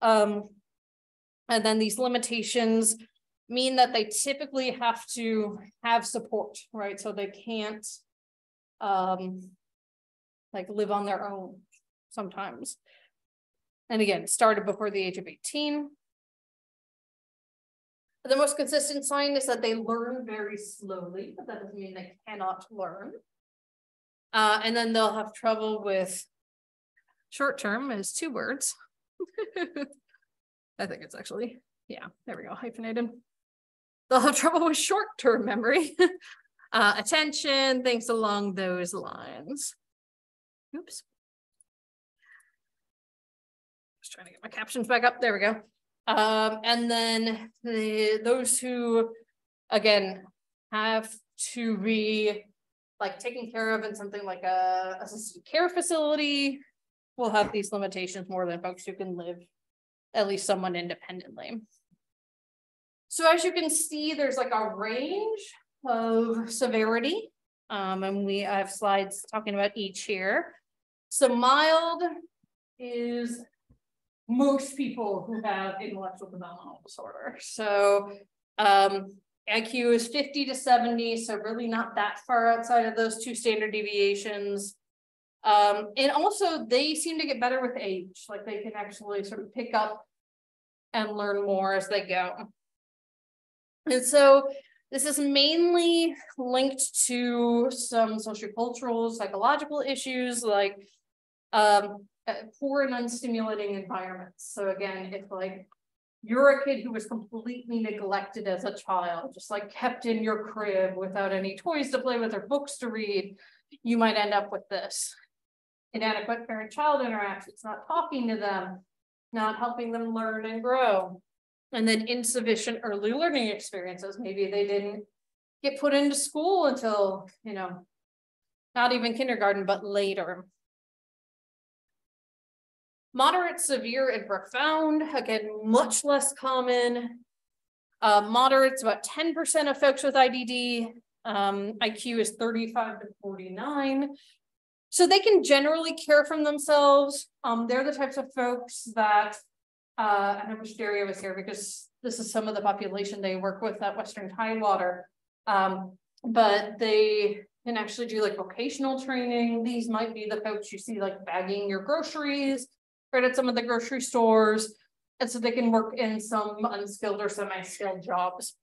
A: And then these limitations mean that they typically have to have support, right? So they can't like live on their own sometimes. And again, started before the age of 18. The most consistent sign is that they learn very slowly, but that doesn't mean they cannot learn. And then they'll have trouble with short term is 2 words. I think it's actually, yeah, there we go, hyphenated. They'll have trouble with short-term memory, attention, things along those lines. Oops. Just trying to get my captions back up. There we go. And then those who, again, have to be like taken care of in something like a assisted care facility will have these limitations more than folks who can live at least somewhat independently. So as you can see, there's like a range of severity. And I have slides talking about each here. So mild is most people who have intellectual developmental disorder. So IQ is 50 to 70, so really not that far outside of those 2 standard deviations. And also they seem to get better with age, like they can actually sort of pick up and learn more as they go. And so this is mainly linked to some sociocultural, psychological issues like poor and unstimulating environments. So again, if like you're a kid who was completely neglected as a child, just like kept in your crib without any toys to play with or books to read, you might end up with this. Inadequate parent-child interactions, not talking to them, not helping them learn and grow. And then insufficient early learning experiences. Maybe they didn't get put into school until, you know, not even kindergarten, but later. Moderate, severe, and profound, again, much less common. Moderate's about 10% of folks with IDD. IQ is 35 to 49. So they can generally care for themselves. They're the types of folks that, I know Daria was here because this is some of the population they work with at Western Tidewater. But they, can actually do like vocational training. These might be the folks you see like bagging your groceries right at some of the grocery stores. And so they can work in some unskilled or semi-skilled jobs.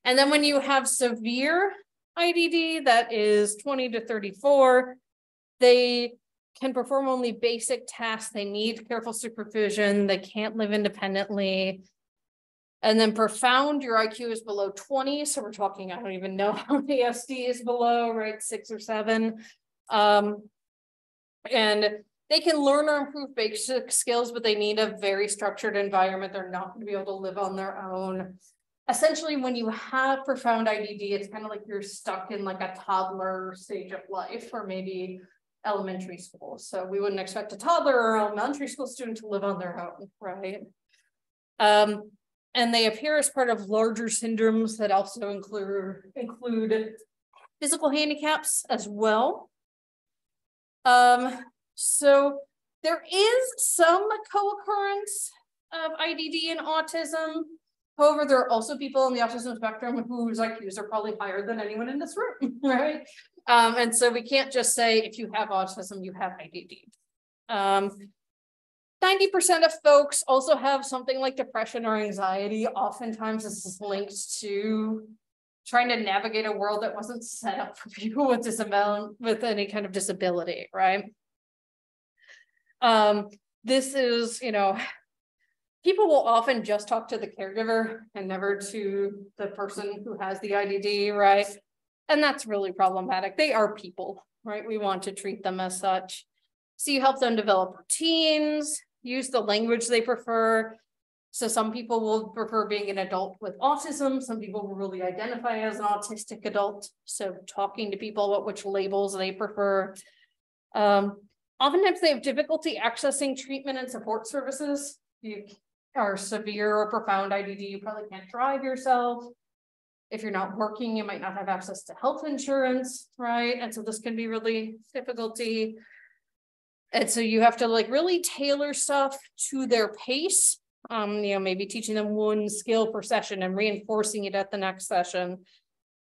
A: And then when you have severe IDD, that is 20 to 34, they can perform only basic tasks. They need careful supervision. They can't live independently. And then profound, your IQ is below 20. So we're talking, I don't even know how many SD is below, right? 6 or 7. And they can learn or improve basic skills, but they need a very structured environment. They're not going to be able to live on their own. Essentially, when you have profound IDD, it's kind of like you're stuck in like a toddler stage of life, or maybe elementary school. So we wouldn't expect a toddler or elementary school student to live on their own, right? And they appear as part of larger syndromes that also include physical handicaps as well. So there is some co-occurrence of IDD and autism. However, there are also people in the autism spectrum whose IQs are probably higher than anyone in this room, right? And so we can't just say if you have autism, you have IDD. 90% of folks also have something like depression or anxiety. Oftentimes this is linked to trying to navigate a world that wasn't set up for people with any kind of disability, right? This is, people will often just talk to the caregiver and never to the person who has the IDD, right? And that's really problematic. They are people, right? We want to treat them as such. So you help them develop routines, use the language they prefer. So some people will prefer being an adult with autism. Some people will really identify as an autistic adult. So talking to people about which labels they prefer. Oftentimes they have difficulty accessing treatment and support services. You are severe or profound IDD, you probably can't drive yourself. If you're not working, you might not have access to health insurance, right? And so this can be really difficulty. And so you have to like really tailor stuff to their pace. Maybe teaching them one skill per session and reinforcing it at the next session.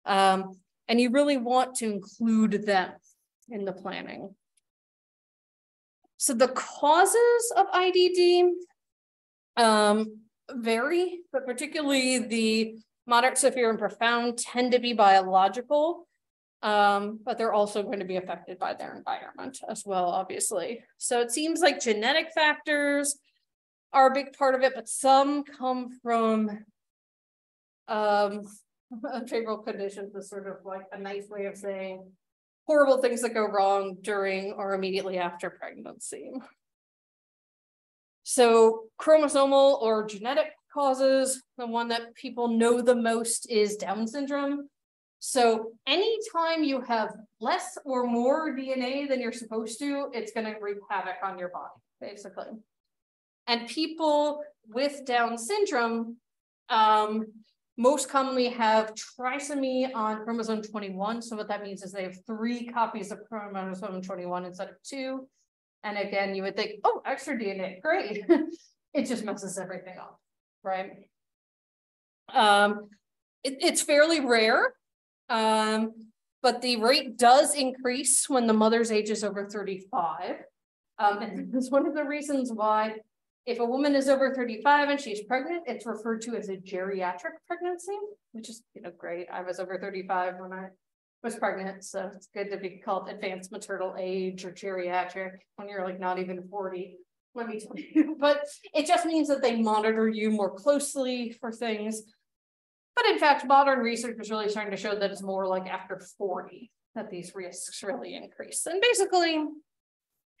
A: And you really want to include them in the planning. So the causes of IDD vary, but particularly the moderate, severe, and profound tend to be biological, but they're also going to be affected by their environment as well, obviously. So it seems like genetic factors are a big part of it, but some come from unfavorable conditions is sort of like a nice way of saying horrible things that go wrong during or immediately after pregnancy. So chromosomal or genetic causes, the one that people know the most is Down syndrome. So anytime you have less or more DNA than you're supposed to, it's going to wreak havoc on your body, basically. And people with Down syndrome most commonly have trisomy on chromosome 21. So what that means is they have 3 copies of chromosome 21 instead of 2. And again, you would think, oh, extra DNA, great. It just messes everything up, right? It's fairly rare, but the rate does increase when the mother's age is over 35. And this is one of the reasons why if a woman is over 35 and she's pregnant, it's referred to as a geriatric pregnancy, which is great. I was over 35 when I was pregnant, so it's good to be called advanced maternal age or geriatric when you're like not even 40, let me tell you. But it just means that they monitor you more closely for things. But in fact, modern research is really starting to show that it's more like after 40 that these risks really increase. And basically,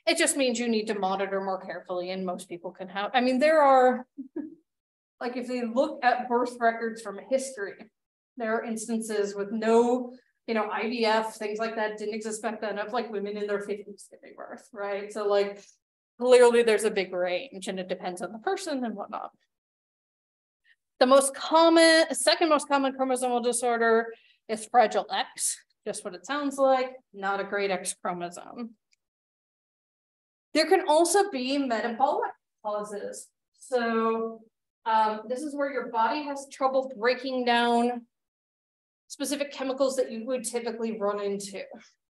A: it just means you need to monitor more carefully, and most people can have. I mean, there are, like if they look at birth records from history, there are instances with no, IVF, things like that didn't exist back then, of like women in their 50s giving birth, right? So like clearly there's a big range and it depends on the person and whatnot. The second most common chromosomal disorder is Fragile X, just what it sounds like, not a great X chromosome. There can also be metabolic causes. So this is where your body has trouble breaking down specific chemicals that you would typically run into.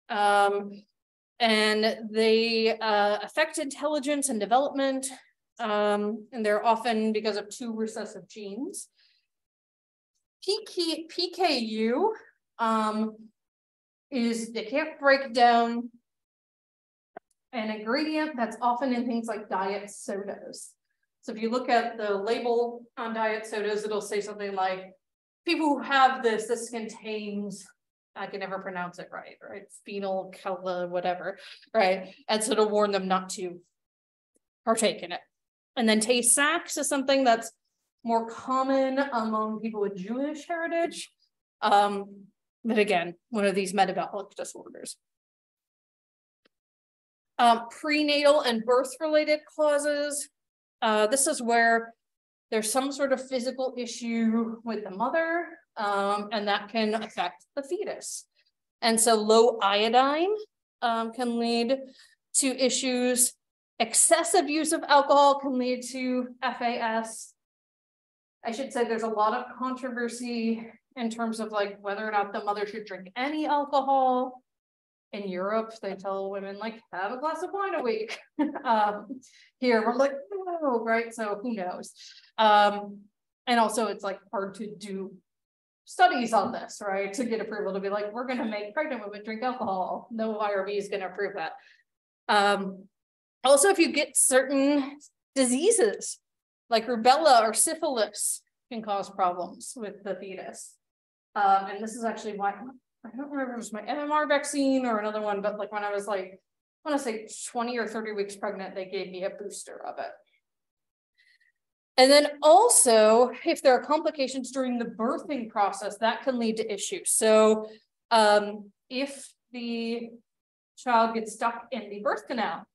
A: And they affect intelligence and development, and they're often because of 2 recessive genes. PKU is they can't break down an ingredient that's often in things like diet sodas. So if you look at the label on diet sodas, it'll say something like, people who have this contains, I can never pronounce it right? Phenyl, whatever, right? And so to warn them not to partake in it. And then Tay-Sachs is something that's more common among people with Jewish heritage. But again, one of these metabolic disorders. Prenatal and birth-related causes. This is where there's some sort of physical issue with the mother, and that can affect the fetus. And so low iodine can lead to issues. Excessive use of alcohol can lead to FAS. I should say there's a lot of controversy in terms of like whether or not the mother should drink any alcohol. In Europe, they tell women like, have a glass of wine a week. Here we're like, no, right? So who knows? And also it's like hard to do studies on this, right? To get approval to be like, we're gonna make pregnant women drink alcohol. No IRB is gonna approve that. Also, if you get certain diseases like rubella or syphilis can cause problems with the fetus. And this is actually why, I don't remember if it was my MMR vaccine or another one, but like when I was like, I want to say 20 or 30 weeks pregnant, they gave me a booster of it. And then also, if there are complications during the birthing process, that can lead to issues. So if the child gets stuck in the birth canal,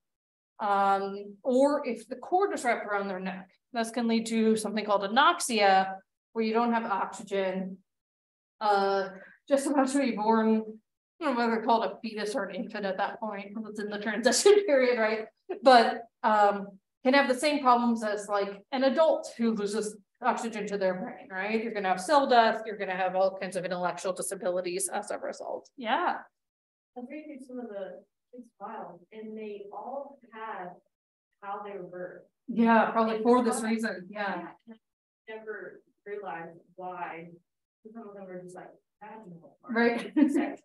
A: or if the cord is wrapped around their neck, this can lead to something called anoxia, where you don't have oxygen. Just about to be born, I don't know whether to call it a fetus or an infant at that point, it's in the transition period, right? But can have the same problems as like an adult who loses oxygen to their brain, right? You're gonna have cell death, you're gonna have all kinds of intellectual disabilities as a result. Yeah.
B: I'm reading some of the kids' files, and they all had how they were birthed.
A: Yeah, probably for this reason. Yeah.
B: Never realized why. Some of them were just like,
A: right.
B: Like,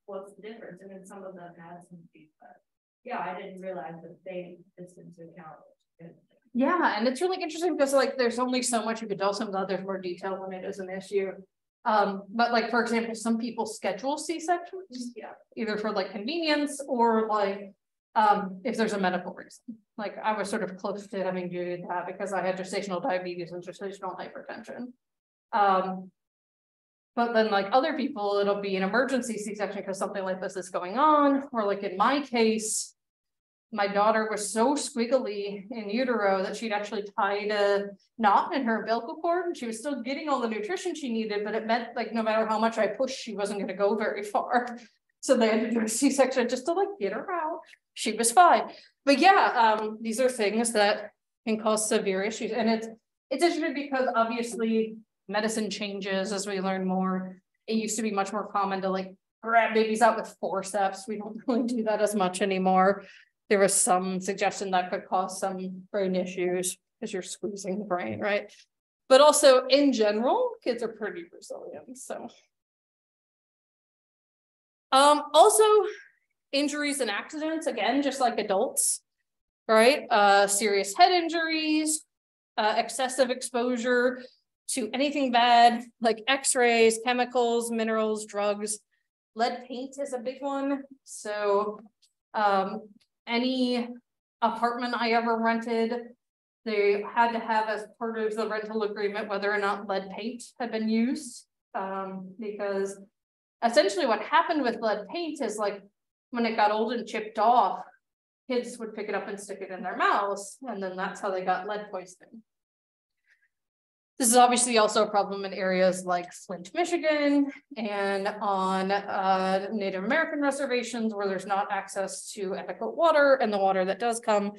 B: what's the difference? And then some of them had some feedback. Yeah, I didn't realize that they took into account.
A: Yeah, and it's really interesting because like there's only so much you could tell. Some of there's more detail when it is an issue. But like for example, some people schedule C-sections, yeah, either for like convenience or like if there's a medical reason. Like I was sort of close to having to do that because I had gestational diabetes and gestational hypertension. But then like other people, it'll be an emergency C-section because something like this is going on. Or like in my case, my daughter was so squiggly in utero that she'd actually tied a knot in her umbilical cord and she was still getting all the nutrition she needed, but it meant like no matter how much I pushed, she wasn't going to go very far. So they had to do a C-section just to like get her out. She was fine. But yeah, these are things that can cause severe issues. And it's interesting because obviously medicine changes as we learn more. It used to be much more common to like grab babies out with forceps. We don't really do that as much anymore. There was some suggestion that could cause some brain issues because you're squeezing the brain, right? But also in general, kids are pretty resilient. So also injuries and accidents, again, just like adults, right? Serious head injuries, excessive exposure to anything bad like x-rays, chemicals, minerals, drugs. Lead paint is a big one. So any apartment I ever rented, they had to have as part of the rental agreement whether or not lead paint had been used, because essentially what happened with lead paint is like when it got old and chipped off, kids would pick it up and stick it in their mouths, and then that's how they got lead poisoning. This is obviously also a problem in areas like Flint, Michigan, and on Native American reservations where there's not access to adequate water, and the water that does come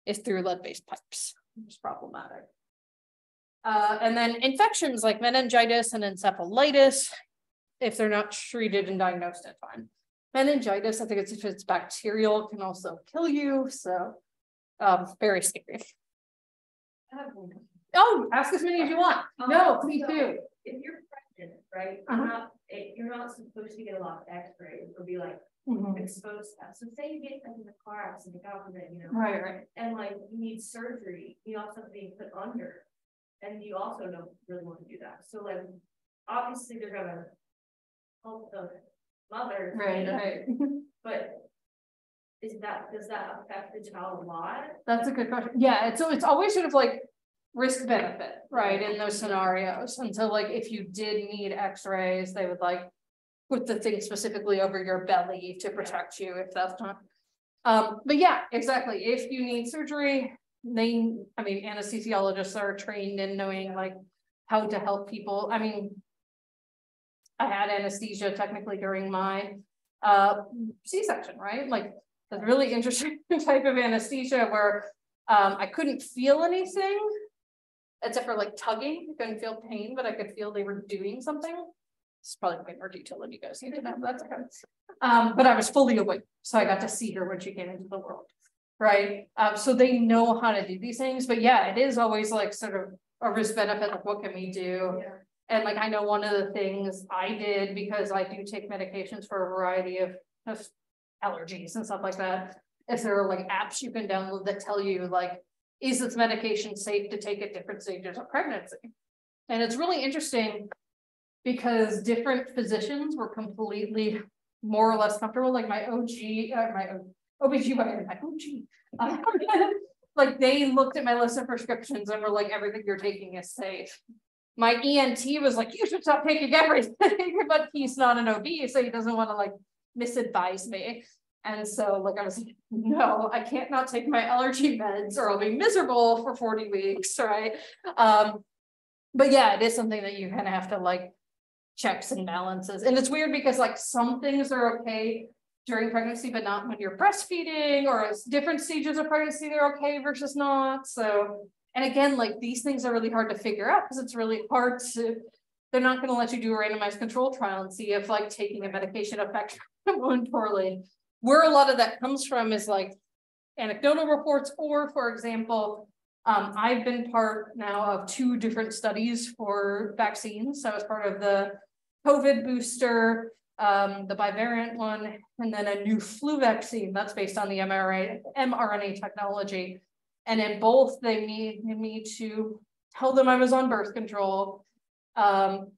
A: is through lead-based pipes, which is problematic. And then infections like meningitis and encephalitis. if they're not treated and diagnosed at time. Meningitis, I think it's if it's bacterial, can also kill you. So very scary. Oh, ask as many as you want. No, me too.
B: If you're pregnant, right, you're not supposed to get a lot of x-rays or be like exposed to that. So say you get in a car accident, God forbid, you know,
A: Right.
B: and like you need surgery, you also have to be put under, and you also don't really want to do that. So like obviously they're gonna help the mother,
A: Right.
B: but does that affect the child a lot?
A: That's a good question. Yeah, it's always sort of like risk benefit, right, in those scenarios. And so like if you did need x-rays, they would like put the thing specifically over your belly to protect you if that's not. But yeah, exactly. If you need surgery, anesthesiologists are trained in knowing like how to help people. I mean, I had anesthesia technically during my C-section, right? Like a really interesting type of anesthesia where I couldn't feel anything except for like tugging. I couldn't feel pain, but I could feel they were doing something. It's probably way more detail than you guys need to know. That's okay. But I was fully awake, so I got to see her when she came into the world, right? So they know how to do these things. But yeah, it is always like sort of a risk benefit. Like, what can we do?
B: Yeah.
A: And like I know one of the things I did, because I do take medications for a variety of allergies and stuff like that, is there are like apps you can download that tell you like, is this medication safe to take at different stages of pregnancy? And it's really interesting because different physicians were completely more or less comfortable. Like my OBGYN, like they looked at my list of prescriptions and were like, everything you're taking is safe. My ENT was like, you should stop taking everything, but he's not an OB, so he doesn't want to like misadvise me. And so like I was like, no, I can't not take my allergy meds or I'll be miserable for 40 weeks, right? But yeah, it is something that you kind of have to like checks and balances. And it's weird because like some things are okay during pregnancy, but not when you're breastfeeding, or it's different stages of pregnancy, they're okay versus not. So, and again, like these things are really hard to figure out because it's really hard to, they're not going to let you do a randomized control trial and see if like taking a medication affects one poorly. Where a lot of that comes from is like anecdotal reports, or for example, I've been part now of 2 different studies for vaccines. So I was part of the COVID booster, the bivariant one, and then a new flu vaccine that's based on the mRNA technology. And in both, they needed me to tell them I was on birth control. But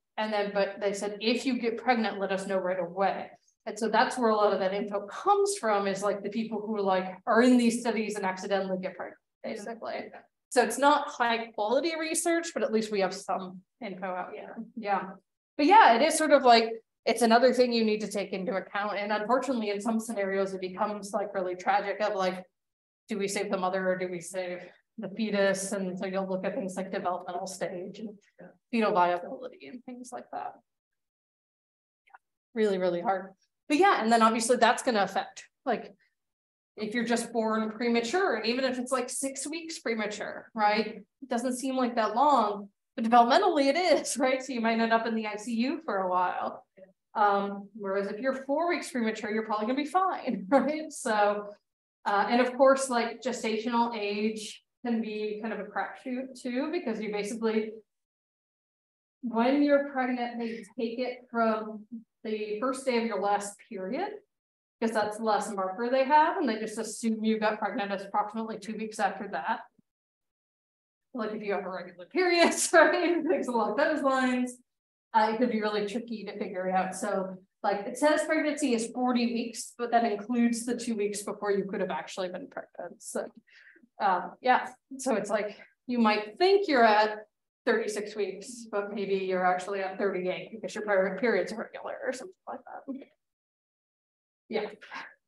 A: they said, if you get pregnant, let us know right away. And so that's where a lot of that info comes from, is like the people who like are in these studies and accidentally get pregnant, basically. So it's not high quality research, but at least we have some info out there. Yeah. But yeah, it is sort of like, it's another thing you need to take into account. And unfortunately, in some scenarios, it becomes like really tragic of like, do we save the mother or do we save the fetus? And so you'll look at things like developmental stage and fetal viability and things like that. Yeah, really, really hard. But yeah, and then obviously that's going to affect, like, if you're just born premature, and even if it's like 6 weeks premature, right? It doesn't seem like that long, but developmentally it is, right? So you might end up in the ICU for a while. Whereas if you're 4 weeks premature, you're probably gonna be fine, right? So, and of course, like gestational age can be kind of a crapshoot too, because you basically, when you're pregnant, they take it from the first day of your last period, because that's the last marker they have, and they just assume you got pregnant as approximately 2 weeks after that. Like if you have a regular period, right? Things along those lines. It could be really tricky to figure out. So like it says pregnancy is 40 weeks, but that includes the 2 weeks before you could have actually been pregnant. So yeah, so it's like you might think you're at 36 weeks, but maybe you're actually at 38 because your period's irregular or something like that. Yeah.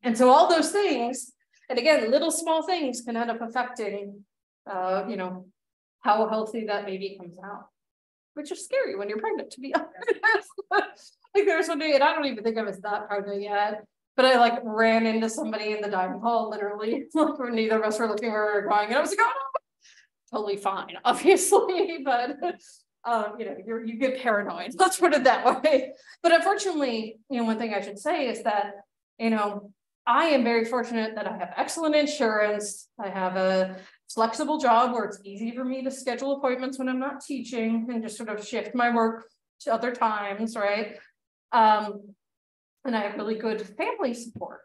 A: And so all those things, and again, little small things can end up affecting, you know, how healthy that baby comes out, which is scary when you're pregnant, to be honest. Like there was one day, and I don't even think I was that pregnant yet, but I like ran into somebody in the dining hall, literally, like when neither of us were looking where we were going, and I was like, oh, totally fine, obviously, but You get paranoid, let's put it that way. But unfortunately, one thing I should say is that, I am very fortunate that I have excellent insurance. I have a flexible job where it's easy for me to schedule appointments when I'm not teaching and just sort of shift my work to other times, right? And I have really good family support.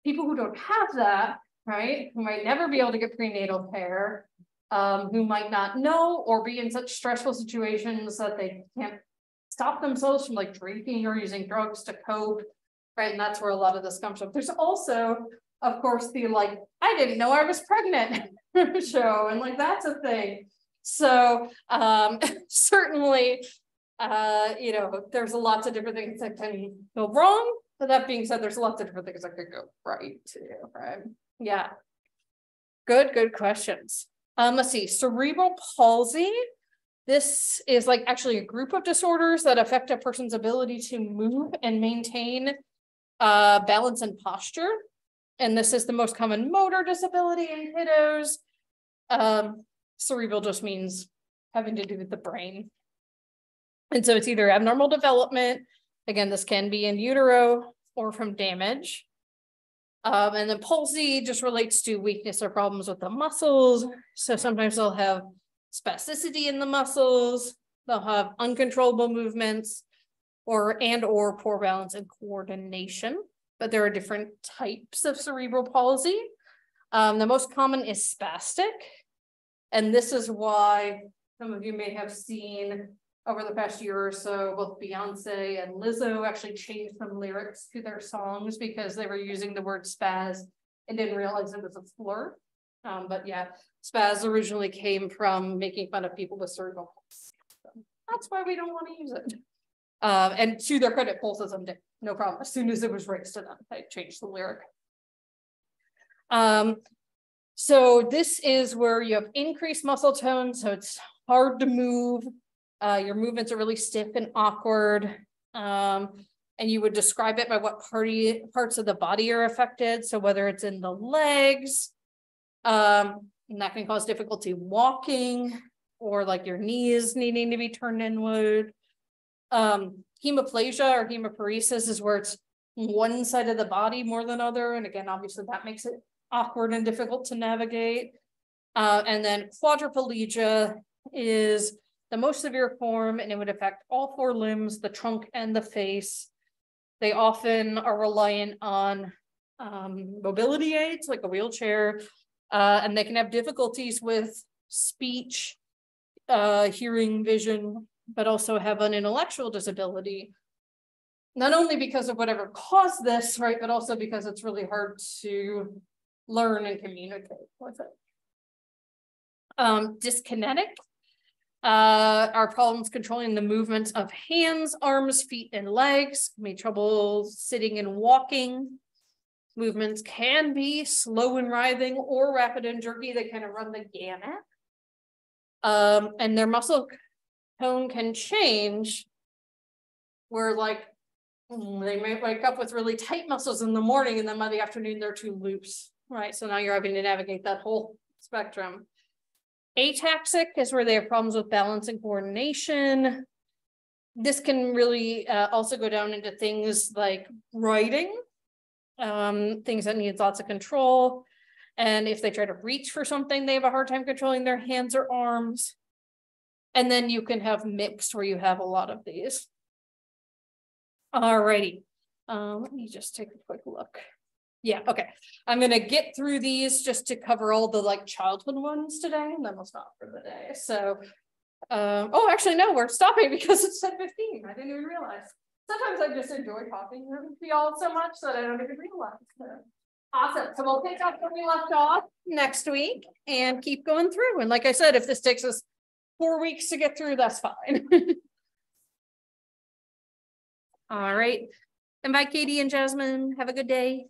A: People who don't have that, right, who might never be able to get prenatal care, who might not know or be in such stressful situations that they can't stop themselves from like drinking or using drugs to cope, right? And that's where a lot of this comes from. There's also, of course, the like, I didn't know I was pregnant show, and like that's a thing. So certainly, there's lots of different things that can go wrong. But that being said, there's lots of different things that could go right too, right? Yeah. Good questions. Let's see, cerebral palsy. This is like actually a group of disorders that affect a person's ability to move and maintain balance and posture. And this is the most common motor disability in kiddos. Cerebral just means having to do with the brain. And so it's either abnormal development, again, this can be in utero or from damage. And then palsy just relates to weakness or problems with the muscles. So sometimes they'll have spasticity in the muscles, they'll have uncontrollable movements, or poor balance and coordination. But there are different types of cerebral palsy. The most common is spastic. And this is why some of you may have seen over the past year or so, both Beyonce and Lizzo actually changed some lyrics to their songs because they were using the word spaz and didn't realize it was a slur. But yeah, spaz originally came from making fun of people with cerebral palsy. So that's why we don't want to use it. And to their credit, both of them did, no problem. As soon as it was raised to them, they changed the lyric. So this is where you have increased muscle tone, so it's hard to move. Your movements are really stiff and awkward. And you would describe it by what parts of the body are affected. So whether it's in the legs, and that can cause difficulty walking, or like your knees needing to be turned inward. Hemiplasia or hemiparesis is where it's one side of the body more than other. And again, obviously that makes it awkward and difficult to navigate. And then quadriplegia is the most severe form, and it would affect all four limbs, the trunk and the face. They often are reliant on mobility aids, like a wheelchair, and they can have difficulties with speech, hearing, vision, but also have an intellectual disability. Not only because of whatever caused this, right, but also because it's really hard to learn and communicate with it. Dyskinetic are problems controlling the movements of hands, arms, feet, and legs. May trouble sitting and walking. Movements can be slow and writhing or rapid and jerky. They kind of run the gamut. And their muscle tone can change, where like they may wake up with really tight muscles in the morning, and then by the afternoon they're too loose, right? So now you're having to navigate that whole spectrum. Ataxic is where they have problems with balance and coordination. This can really also go down into things like writing, things that need lots of control. And if they try to reach for something, they have a hard time controlling their hands or arms. And then you can have mixed, where you have a lot of these. Alrighty, let me just take a quick look. Yeah, okay. I'm gonna get through these just to cover all the like childhood ones today, and then we'll stop for the day. So, oh, actually, no, we're stopping because it's 10:15. I didn't even realize. Sometimes I just enjoy talking to y'all so much that I don't even realize. So. Awesome. So we'll pick up where we left off next week and keep going through. And like I said, if this takes us 4 weeks to get through, that's fine. All right. And bye, Katie and Jasmine. Have a good day.